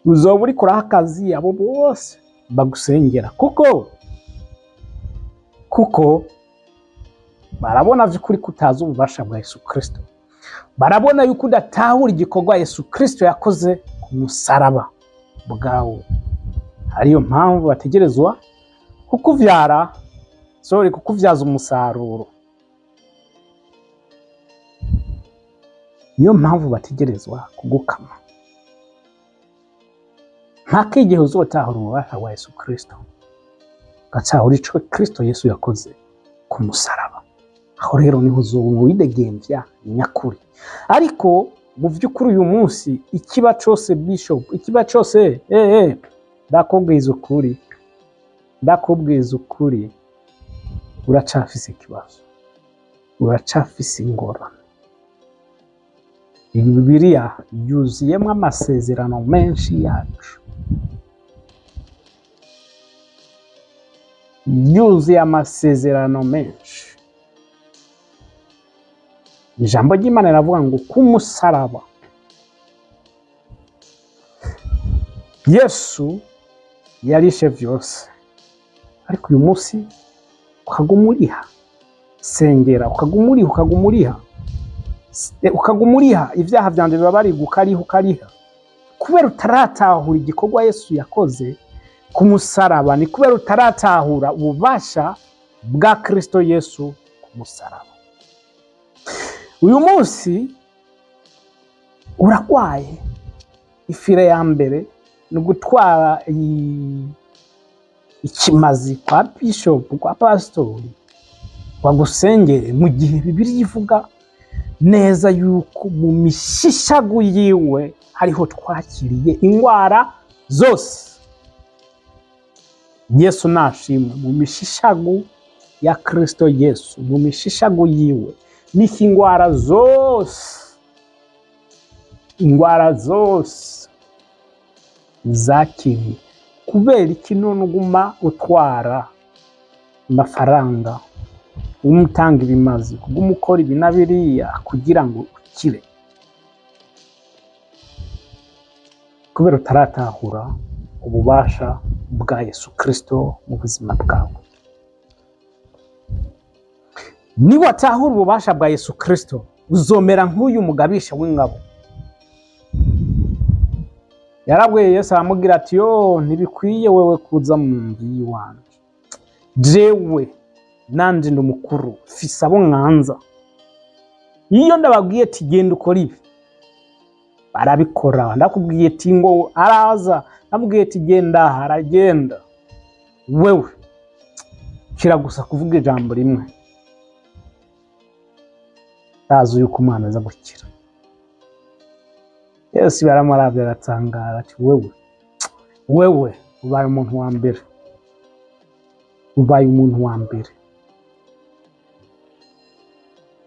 uzoba uri kuraha akazi abo bose bagusengera, kuko barabona vy'ukuri kutazi ububasha bwa Yesu Kristo. barabona yuko udatahura igikorwa Yesu Kristo yakoze ku musaraba bwawe. Ariyo mpamvu bategerezwa kukuvyaza umusaruro. Niyo mpamvu bategerezwa kugukama. Mpaka igihe uzotahura ububasha bwa Yesu Kristo, ugatahura ico Kristo Yesu yakoze ku musaraba. Aho rero niho uzowidegemvya nyakuri. Ariko mu vy'ukuri uyu munsi ikiba cose Bishop, ikiba cose ndakubwiza ukuri, uracafise ikibazo, uracafise ingorane. Iyi Bibiliya yuzuyemwo amasezerano menshi yacu, yuzuye amasezerano menshi. Ijambo ry'Imana riravuga ngo ku musaraba Yesu yarishe vyose, ariko uyu munsi ukagumuriha. Sengera ukagumuriha ivyaha vyanje biba bari ukariha, kubera utaratahura igikorwa Yesu yakoze ku musaraba. Ni kubera utaratahura ububasha bwa Kristo Yesu ku musaraba. Uyu munsi uragwaye, ifire ya mbere ni gutwara ikimazi kwa Bishop, kwa pastori, bagusengere, mu gihe Bibiliya ivuga neza yuko mu mishishagu yiwe hariho twakiriye ingwara zose. Yesu nashimwe. Mu mishishagu ya Kristo Yesu, mu mishishagu yiwe niho ingwara zose zakiriye. Kubera iki none uguma utwara amafaranga, umutanga ibimazi, kuguma ukora ibi na biriya kugira ngo ukire? Kubera utaratahura ububasha bwa Yesu Kristo mu buzima bwawe. Niwatahura ububasha bwa Yesu Kristo, uzomera nk'uyu mugabisha w'ingabo. Yarabwiye Yesu aramubwira ati, ntibikwiye wewe kuza mu nzu y'iwanje, jewe nanje ndi mukuru, mfise abo nkanza. Iyo ndababwiye ati genda ukora ibi, barabikora. Ndakubwiye ati ngo araza, ndamubwiye ati genda, aragenda. Wewe kira gusa kuvuga ijambo rimwe, tazi yuko Imana aza gukira. Yesu baramuravye aratangara ati, wewe ubaye umuntu wa mbere,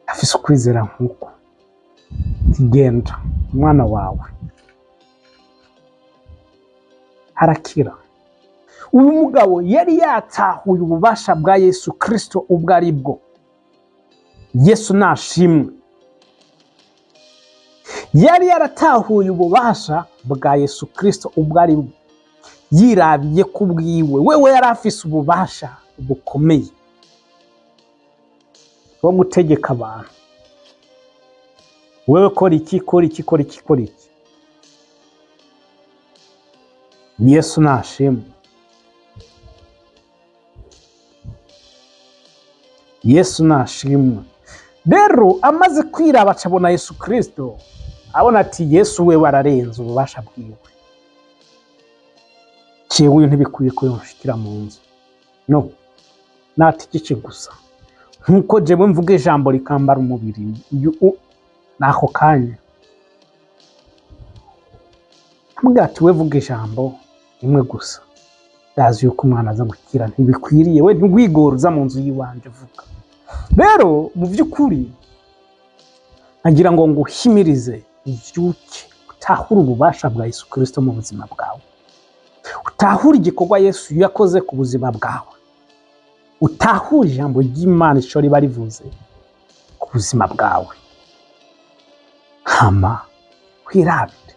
afise ukwizera nk'uko. Genda, umwana wawe arakira. Uyu mugabo yari yatahuye ububasha bwa Yesu Kristo ubwo ari bwo. Yesu nashimwe. Yari yaratahuye ububasha bwa Yesu Kristo ubwo ari bwo, yirabiye kubwiwe. Wewe yari afise ububasha bukomeye bwo gutegeka abantu. Wewe kora iki. Yesu nashimwe. Yesu nashimwe. Rero amaze kwiraba acabona Yesu Kristo, abona ati Yesu wewe ararenze ububasha bwiwe. Cewe ntibikwiye ko yonshikira mu nzu. No, natikike gusa. Nkuko jewe mvuga ijambo rikambara umubiri, nako kanya. Ambwira ati we vuga ijambo rimwe gusa, ndazi yuko Umwana aza gukira, ntibikwiriye we ntigwigoruza mu nzu yiwanje vuga. Rero mu vy'ukuri agira ngo nguhimirize uvyuke, utahura ububasha bwa Yesu Kristo mu buzima bwawe, utahura igikorwa Yesu yakoze ku buzima bwawe, utahura ijambo ry'Imana ico riba rivuze ku buzima bwawe. Hama kwirabire.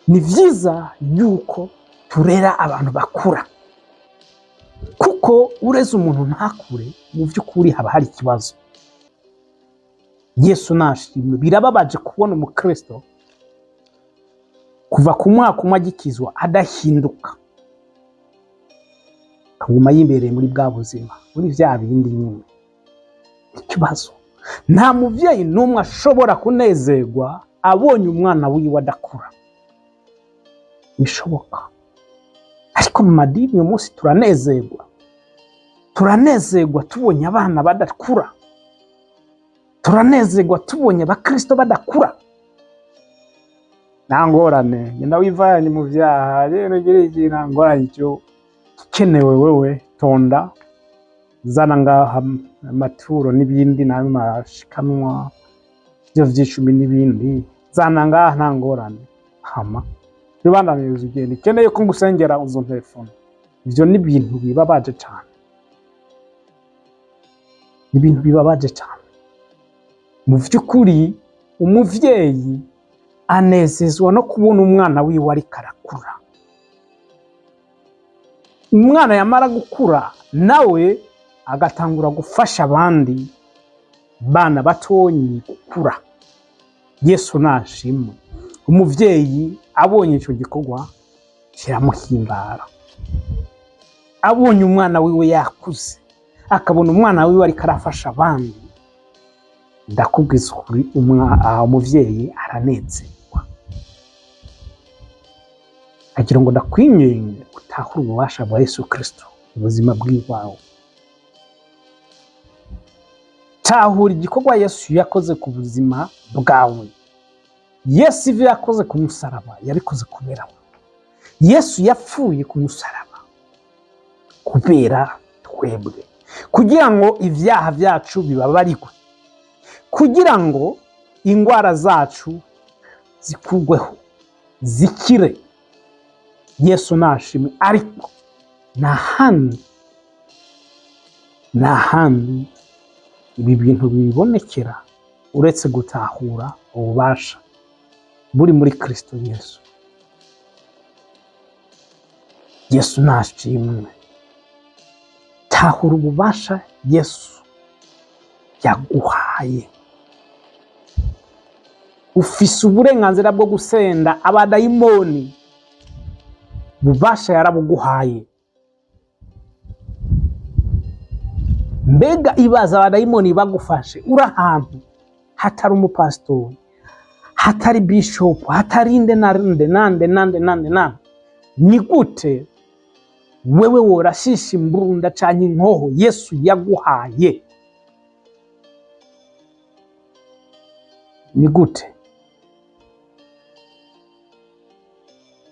Ni vyiza yuko turera abantu bakura, kuko ureze umuntu ntakure mu vy'ukuri haba hari ikibazo. Yesu nashimwe. Birababaje kubona umukristo kuva ku mwaka umwe agikizwa adahinduka, akaguma yibereye muri bwa buzima, muri vya bindi nyine. Ikibazo, nta muvyeyi n'umwe ashobora kunezerwa abonye umwana wiwe adakura. Bishoboka. Ariko mu madini uyu munsi turanezerwa tubonye abana badakura, turanezerwa tubonye abakristo badakura. Nta ngorane, ngenda wivanye mu vyaha rero giriki, nta ngorane. Icyo gikenewe wewe tonda, zana ngaha amaturo n'ibindi n'amashikanwa byo vy'icumi n'ibindi, zana ngaha nta ngorane. Hama bibandaniriza ugenda, ikeneye ko ngusengera uzo telefone. Ivyo ni ibintu bibabaje cyane, ni ibintu bibabaje cyane. Mu vy'ukuri umuvyeyi anezezwa no kubona umwana wiwe ariko arakura. Umwana yamara gukura nawe agatangura gufasha abandi bana batonyi gukura. Yesu nashimwe. Umuvyeyi abonye ico gikorwa kiramuhimbara. Abonye umwana wiwe yakuze, akabona umwana wiwe ariko arafasha abandi, ndakubwiza ukuri umuvyeyi aranezerwa. Agira ngo ndakwinginge utahura ububasha bwa Yesu Kristo mu buzima bw'iwawe. Tahura igikorwa Yesu yakoze ku buzima bwawe. Yesu ivyo yakoze ku musaraba yabikoze kubera wowe. Yesu yapfuye ku musaraba kubera twebwe, kugira ngo ivyaha vyacu bibabarirwe, kugira ngo ingwara zacu zikugweho, zikire. Yesu nashimwe. Ariko nta handi ibi bintu bibonekera uretse gutahura ububasha buri muri Kristo Yesu. Yesu nashimwe. Tahura ububasha Yesu yaguhaye. Ufise uburenganzira bwo gusenda abadayimoni, ububasha yarabuguhaye. Mbega ibaza abadayimoni bagufashe uri ahantu hatari umupasitori, hatari bishop, hatari nande, ni gute wewe worashisha imbunda canke inkoho Yesu yaguhaye? Ni gute?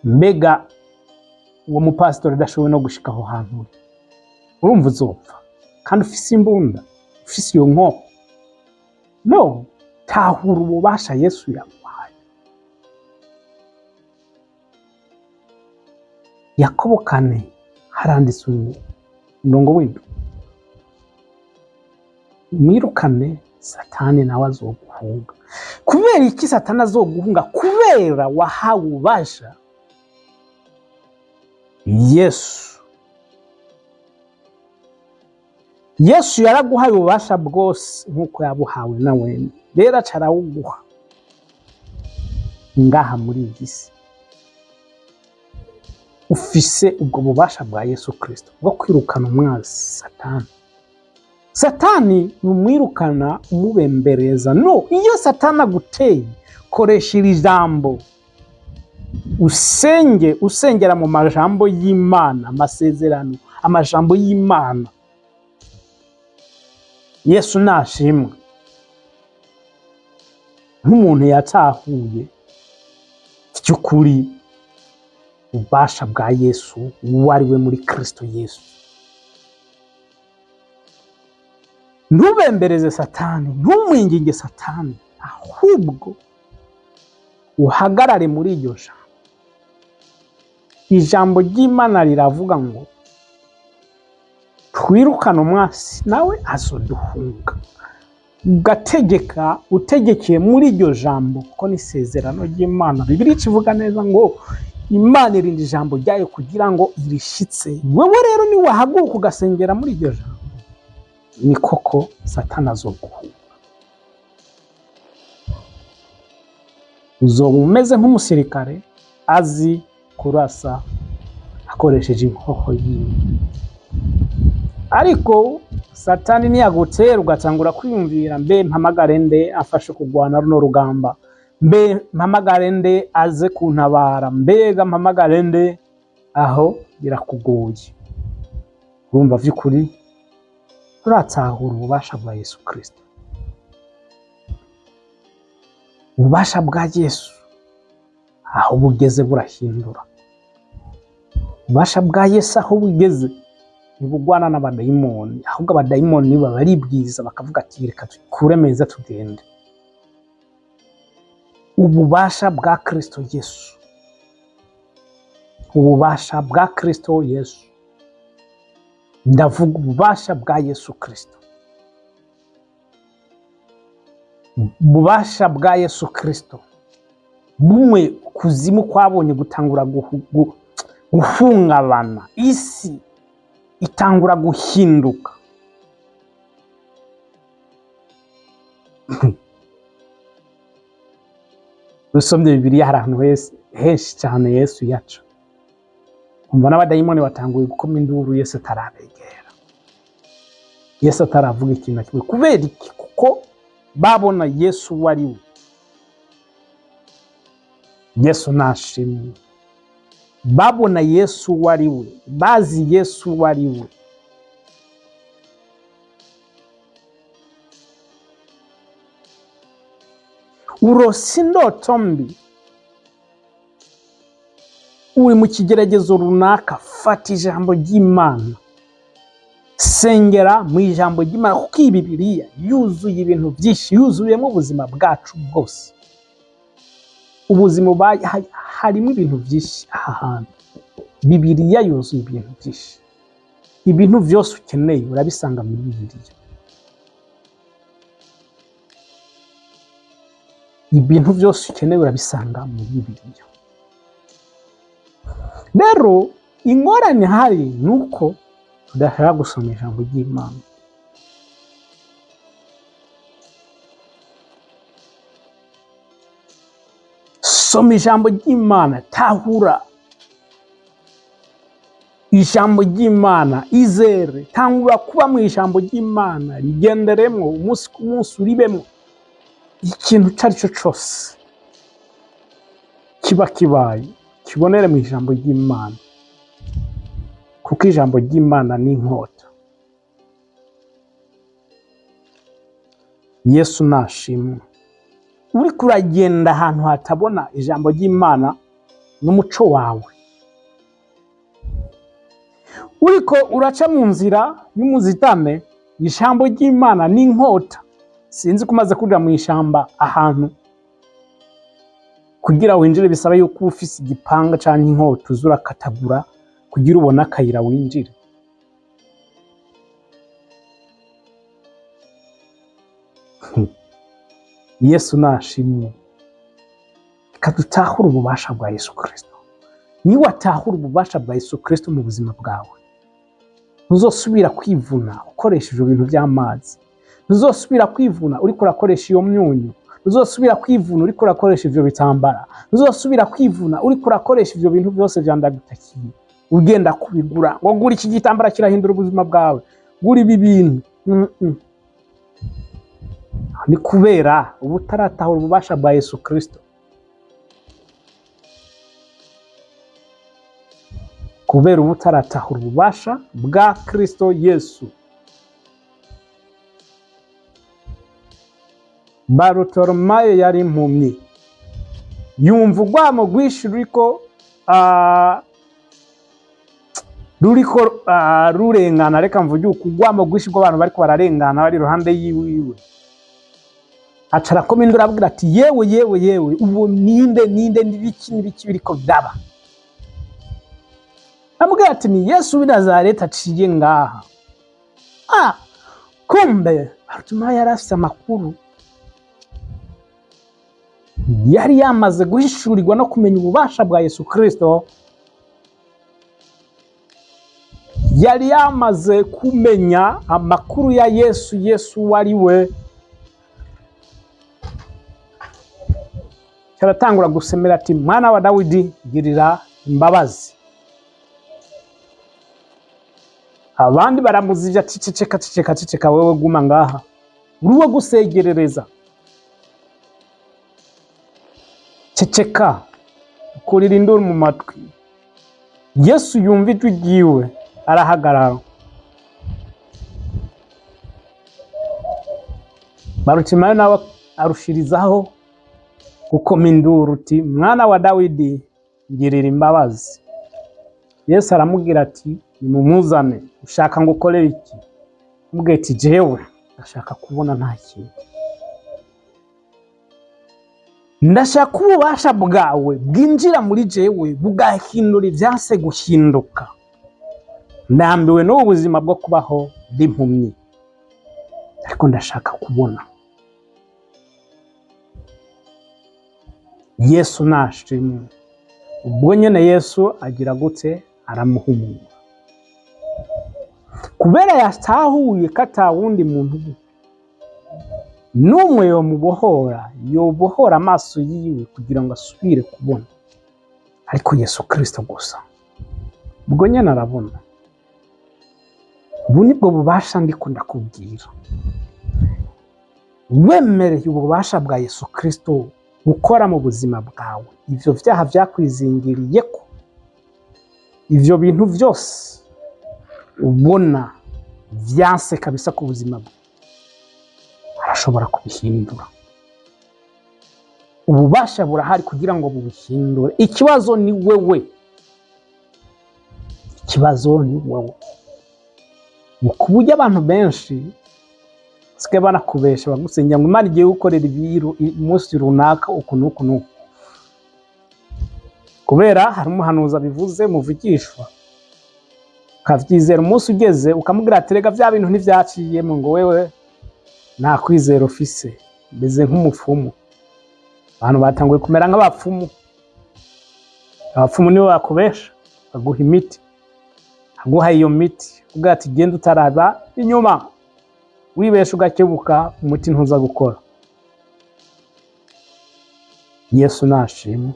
Mbega uwo mupasitori adashoboye no gushika aho hantu, urumva uzopfa kandi ufise imbunda, ufise iyo nkoho? No, tahura ububasha Yesu yaguhaye. Yakobo 4 haranditse umurongo w'indwi, mwirukane Satani nawe azoguhunga. Kubera iki Satani azoguhunga? Kubera wahawe ububasha Yesu yaraguhaye ububasha bwose nkuko yabuhawe nawe. Rero acarawuguha ngaha muri iyi si. Ufise ubwo bubasha bwa Yesu Kristo bwo kwirukana umwanzi Satani. Satani numwirukana umubembereza. No, iyo Satani aguteye, koresha iri jambo, usengera mu majambo y'Imana, amasezerano, amajambo y'Imana. Yesu nashimwe. Nk'umuntu yatahuye cy'ukuri ububasha bwa Yesu wariwe muri Kristo Yesu, ntubembereze Satani, ntumwinginge Satani, ahubwo uhagarare muri iryo jambo. Ijambo ry'Imana riravuga ngo twirukana umwasi nawe azoduhunga. Ugategeka, utegekeye muri iryo jambo, kuko ni isezerano ry'Imana. Bibiliya ivuga neza ngo Imana irinda ijambo ryayo kugira ngo irishitse. Wewe rero ni wahaguruka ugasengera muri iryo jambo, ni koko Satani azoguhunga. uzoba umeze nk'umusirikare azi kurasa akoresheje inkoho yiwe. Ariko Satani niyagutera ugatangura kwiyumvira mbe mpamagare nde afashe kugwana runo rugamba, mbe mpamagare nde aze kuntabara, mbega mpamagare nde, aho birakugoye. Urumva vy'ukuri turatahura ububasha bwa Yesu Kristo. Ububasha bwa Yesu aho bugeze burahindura. Ububasha bwa Yesu aho bugeze ntibugwana n'abadayimoni, ahubwo abadayimoni nibo baribwiza bakavuga ati reka tukure meza tugende. Ububasha bwa Kristo Yesu, ububasha bwa Kristo Yesu, ndavuga ububasha bwa Yesu Kristo. Ububasha bwa Yesu Kristo bumwe kuzimu kwabonye gutangura guhungabana, isi itangura guhinduka. Usomye Bibiliya hari ahantu henshi cyane Yesu yaca, umva n'abadayimoni batanguye gukoma induru Yesu atarabegera, Yesu ataravuga ikintu na kimwe. Kubera iki? Kuko babona Yesu uwo ari we. Yesu nashimwe. Babona Yesu uwo ari we, bazi Yesu uwo ari we. Urose indoto mbi, uri mu kigeragezo runaka, fata ijambo ry'Imana, sengera mu ijambo ry'Imana, kuko iyi Bibiliya yuzuye ibintu byinshi, yuzuyemo ubuzima bwacu bwose. Ubuzima harimo ibintu byinshi aha hantu. Bibiliya yuzuye ibintu byinshi. Ibintu byose ukeneye urabisanga muri Bibiliya. Ibintu byose ukeneye urabisanga muri Bibiliya. Rero ingorane hari nuko tudashaka gusoma ijambo ry'Imana. Soma ijambo ry'Imana, tahura ijambo ry'Imana, izere, tangura kuba mu ijambo ry'Imana, rigenderemo umunsi ku munsi, uribemo. Ikintu cyari cyo cyose kiba kibaye kibonere mu ijambo ry'Imana, kuko ijambo ry'Imana ni inkota. Yesu nashimwe. Uri kuragenda ahantu hatabona ijambo ry'Imana n'umuco wawe, uriko uraca mu nzira y'umuzitane, ijambo ry'Imana ni inkota. Sinzi kumaze kuja mu ishamba ahantu kugira winjire bisaba yuko ufise igipanga canke inkota uzura katagura kugira ubone akayira winjire. Yesu nashimwe. Kadutahura ububasha bwa Yesu Kristo. Ni watahura ububasha bwa Yesu Kristo mu buzima bwawe, ntuzosubira kwivuna ukoresheje ibintu by'amazi, ntuzosubira kwivuna uri kurakoresha iyo myunyu, ntuzosubira kwivuna uri kurakoresha ivyo bitambara, ntuzosubira kwivuna uri kurakoresha ivyo bintu byose vyandagutakiye ugenda kubigura ngo gura iki gitambara kirahindura ubuzima bwawe, gura ibi bintu. Ni kubera ubu utaratahura ububasha bwa Yesu Kristo. Kubera ubu utaratahura ububasha bwa Kristo Yesu. Barutoromayo yari impumyi, yumva urwamo rwinshi rurengana, reka mvuge uko urwamo rwinshi rw'abantu bariko bararengana bari iruhande yiwe. Acara komindura abwira ati yewe ubu ninde n'ibiki biriko byaba. Amubwira ati ni Yesu w'i Nazareti aciye ngaha. Kumbe Barutimayo yari afise amakuru, yari yamaze guhishurirwa no kumenya ububasha bwa Yesu Kristo. Yari yamaze kumenya amakuru ya Yesu wari we. karatangura gusemera ati mwana wa Dawidi girira imbabazi. Abandi baramuzije ati ceceka wewe guma ngaha uruwo gusegerereza, ceceka kurira induru mu matwi. Yesu yumva ijwi ryiwe arahagarara. Barutimayo nawe arushirizaho gukoma induru uti mwana wa Dawidi ngirira imbabazi. Yesu aramubwira ati nimumuzane, ushaka ngo ukorere iki? Amubwira ati jewe ndashaka kubona nta kintu, ndashaka ububasha bwawe bwinjira muri jewe bugahindura ivyase guhinduka. Ndambiwe n'ubu buzima bwo kubaho ndi impumyi, ariko ndashaka kubona. Yesu nashimwe. Ubwo nyene Yesu agira gute? Aramuhumura. Kubera yatahuye ko atawundi muntu n'umwe yobohora amaso yiwe kugira ngo asubire kubona, ariko Yesu Kristo gusa. Ubwo nyene arabona. Ubu nibwo bubasha ndiko ndakubwira. Wemereye ububasha bwa Yesu Kristo gukora mu buzima bwawe, ivyo vyaha vyakwizingiriye ko, ivyo bintu vyose ubona vyanse kabisa ku buzima bwawe, arashobora kubihindura. Ububasha burahari kugira ngo bubihindure. Ikibazo ni wewe. Ikibazo ni wewe. Mukuburyo abantu benshi sike banakubesha bagusengera ngo Imana igiye gukorera ibiru umunsi runaka uku. Kubera hari umuhanuzi bivuze muvugishwa, kavyizera umunsi ugeze ukamubwira ati rega vya bintu ntivyaciyemo, ngo wewe nta kwizera ufise, beze nk'umupfumu. Abantu batanguye kumera nk'abapfumu. Abapfumu nibo bakubesha, baguha imiti, aguha iyo miti uvuga ati genda utaraba inyuma, wibesha ugakebuka umuti ntuza gukora. Yesu nashimwe.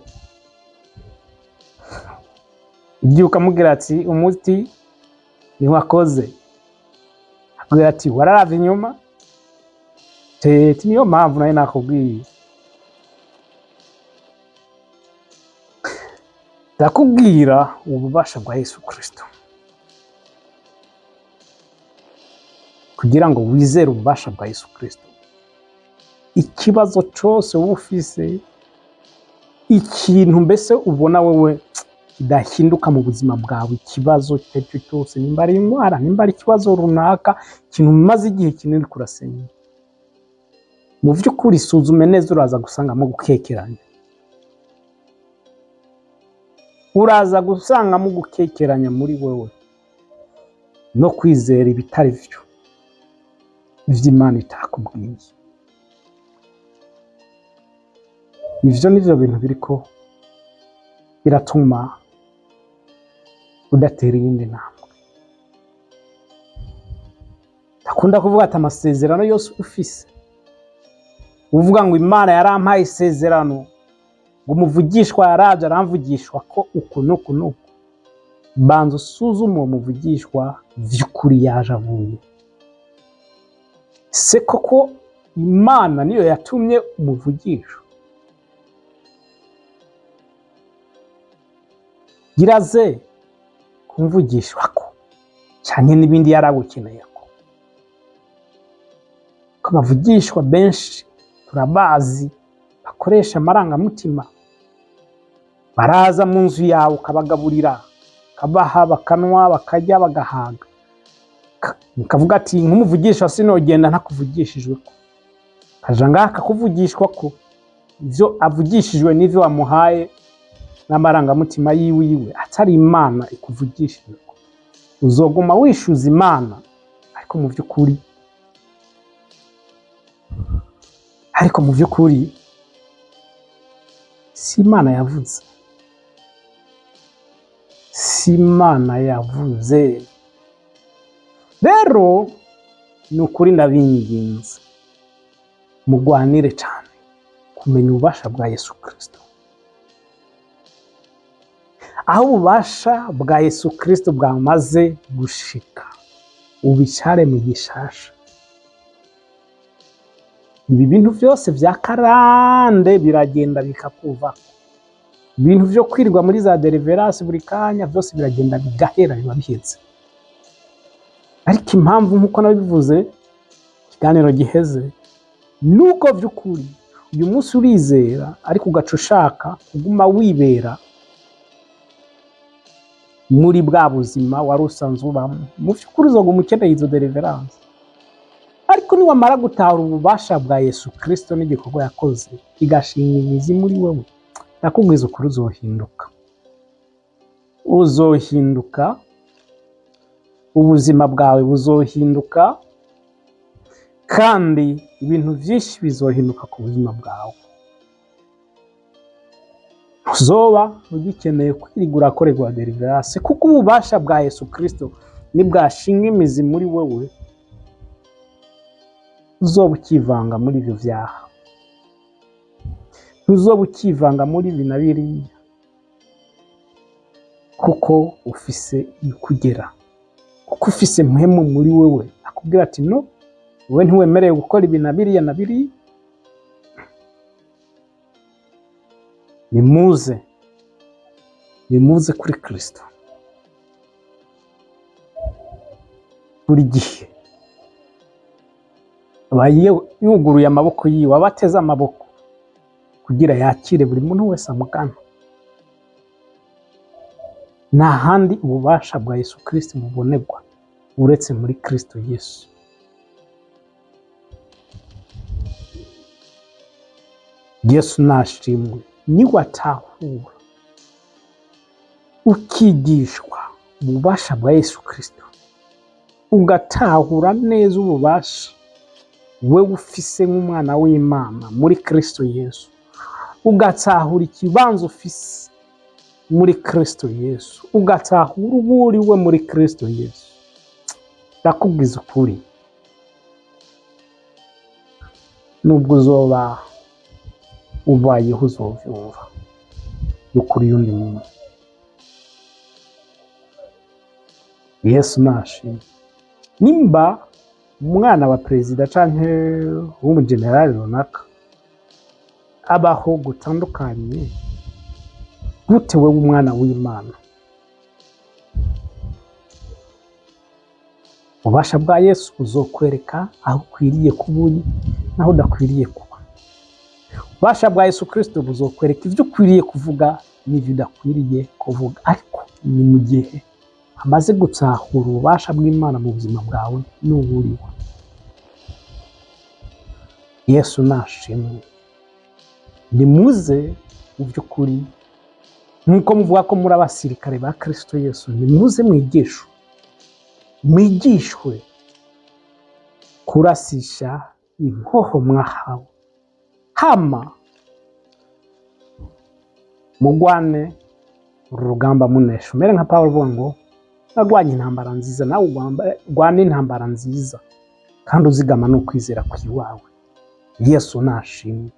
Igihe ukamubwira ati umuti ntiwakoze, akubwira ati wararava inyuma, niyo mpamvu nayo nakubwiye. Ndakubwira ububasha bwa Yesu Kristo kugira ngo wizere ububasha bwa Yesu Kristo. Ikibazo cyose ufise, ikintu mbese ubona wewe kidahinduka mu buzima bwawe, ikibazo cyose cyose, nimba ari indwara, nimba ari ikibazo runaka, ikintu umaze igihe kinini kurasenya, mu by'ukuri suzume neza, uraza gusangamo gukekeranya. Uraza gusangamo gukekeranya muri wewe no kwizera ibitari byo, ivy'Imana itakubwiye. Ivyo nivyo bintu biriko biratuma udatera iyindi ntambwe. Ndakunda kuvuga ati amasezerano yose ufise, uvuga ngo Imana yarampaye isezerano, ngo umuvugishwa yaraje aramvugishwa ko uku nuku, banza usuzume uwo muvugishwa vy'ukuri yaje avuye. Se koko Imana niyo yatumye umuvugisha? Giraze kumvugishwa ko cyane n'ibindi yaragukeneye ko. Ko bavugishwa benshi turabazi bakoresha amarangamutima, baraza mu nzu yawe ukabagaburira, kabaha bakanwa, bakarya, bagahaga, ukavuga ati nk'umuvugisha sinogenda ntakuvugishijwe ko. Kaja ngaha kakuvugishwa ko ivyo avugishijwe n'ivyo wamuhaye n'amarangamutima yiwe, atari Imana ikuvugishije ko. Uzoguma wishuza Imana, ariko mu vy'ukuri si Imana yavuze. Si Imana yavuze. Rero ni ukuri ndabinginze mugwanire cyane kumenya ububasha bwa Yesu Kristo. Aho ububasha bwa Yesu Kristo bwamaze gushika, ubicare mu gishasha. Ibi bintu byose vya karande biragenda bikakuvako. Ibintu vyo kwirirwa muri za deliverance buri kanya byose biragenda bigahera, biba biheze. Ariko impamvu nkuko nabivuze ikiganiro giheze, nuko vy'ukuri uyu munsi urizera ariko ugaca ushaka kuguma wibera muri bwa buzima wari usanzwe ubamo, mu vy'ukuri uzoguma ukeneye izo deliverance. Ariko niwamara gutahura ububasha bwa Yesu Kristo n'igikorwa yakoze igashinga imizi muri wewe, ndakubwiza ukuri uzohinduka, ubuzima bwawe buzohinduka, kandi ibintu byinshi bizohinduka ku buzima bwawe. Uzoba ugikeneye kwirigura akorerwa deliverance, kuko ububasha bwa Yesu Kristo nibwashinga imizi muri wewe, uzoba ukivanga muri ibyo vyaha, uzoba ukivanga muri ibi na biriya, kuko ufise ikugera, kuko ufise mpemu muri wewe akubwira ati no, wewe ntiwemerewe gukora ibi na biriya na biriya. Nimuze kuri Kristo buri gihe. Abaye yuguruye amaboko yiwe, abateze amaboko kugira yakire buri muntu wese amugana. Nta handi ububasha bwa Yesu Kristo bubonerwa uretse muri Kristo Yesu. Yesu nashimwe. Niwatahura ukigishwa ububasha bwa Yesu Kristo, ugatahura neza ububasha we ufise nk'umwana w'Imana muri Kristo Yesu, ugatahura ikibanza ufise muri Kristo Yesu, ugatahura uburi we muri Kristo Yesu, ndakubwiza ukuri, nubwo uzoba ubayeho uzovyumva ukuri yundi muntu. Yesu nashimwe. Nimba umwana wa perezida canke w'umugenerali runaka abaho gutandukanye, gute wewe umwana w'Imana? Ububasha bwa Yesu uzokwereka aho ukwiriye kuba uri naho udakwiriye kuba. Ububasha bwa Yesu Kristo buzokwereka ivyo ukwiriye kuvuga n'ivyo udakwiriye kuvuga. Ariko ni mu gihe amaze gutahura ububasha bw'Imana mu buzima bwawe n'uburiwe. Yesu nashimwe. Nimuze mu by'ukuri, nkuko muvuga ko muri abasirikare ba Kristo Yesu, nimuze mwigishwe kurasisha inkoho mwahawe, hama mugwane urugamba munesha. Umere nka Pawulo uvuga ngo nagwanye intambara nziza, nawe ugwane intambara nziza kandi uzigama n'ukwizera kw'iwawe. Yesu nashimwe.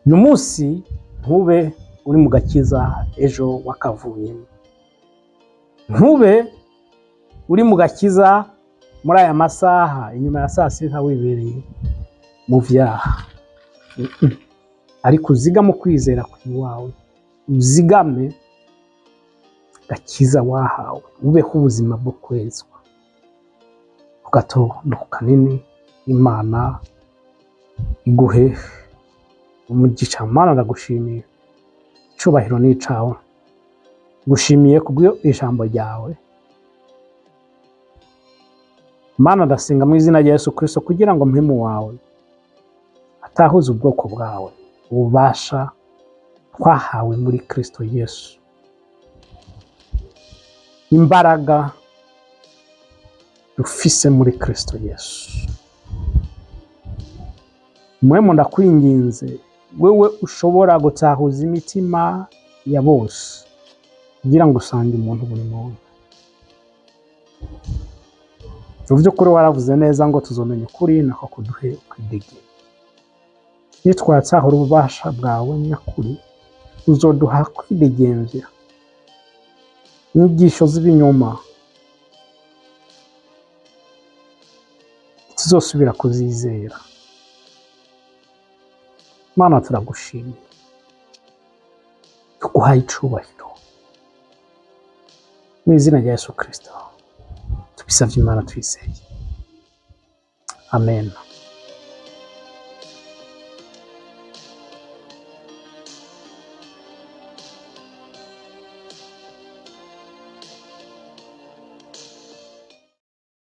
Uyu munsi ntube uri mu gakiza ejo wakavuyemo, ntube uri mu gakiza muri aya masaha inyuma ya saa sita wibereye mu vyaha, ariko uzigame kwizera kw'iwawe, uzigame gakiza wahawe, ubeho ubuzima bwo kwezwa. Gatondo kanini Imana iguhe umugisha. Mana ndagushimiye, icubahiro ni icawe. Gushimiye kubwo ijambo ryawe Mana. Ndasenga mu izina rya Yesu Kristo kugira ngo mpemu wawe atahuze ubwoko bwawe, ububasha twahawe muri Kristo Yesu, imbaraga dufise muri Kristo Yesu. Mwemu ndakwinginze, wewe ushobora gutahuza imitima ya bose kugira ngo usange umuntu buri muntu. Mu by'ukuri waravuze neza ngo tuzomenya ukuri nako kuduhe kwidegera. iyo twatsahura ububasha bwawe nyakuri uzoduha kwidegembya inyigisho z'ibinyoma tuzosubira kuzizera. Mana turagushimiye, tuguhaye icubahiro mu izina rya Yesu Kristo tubisavye Imana twizeye, amen.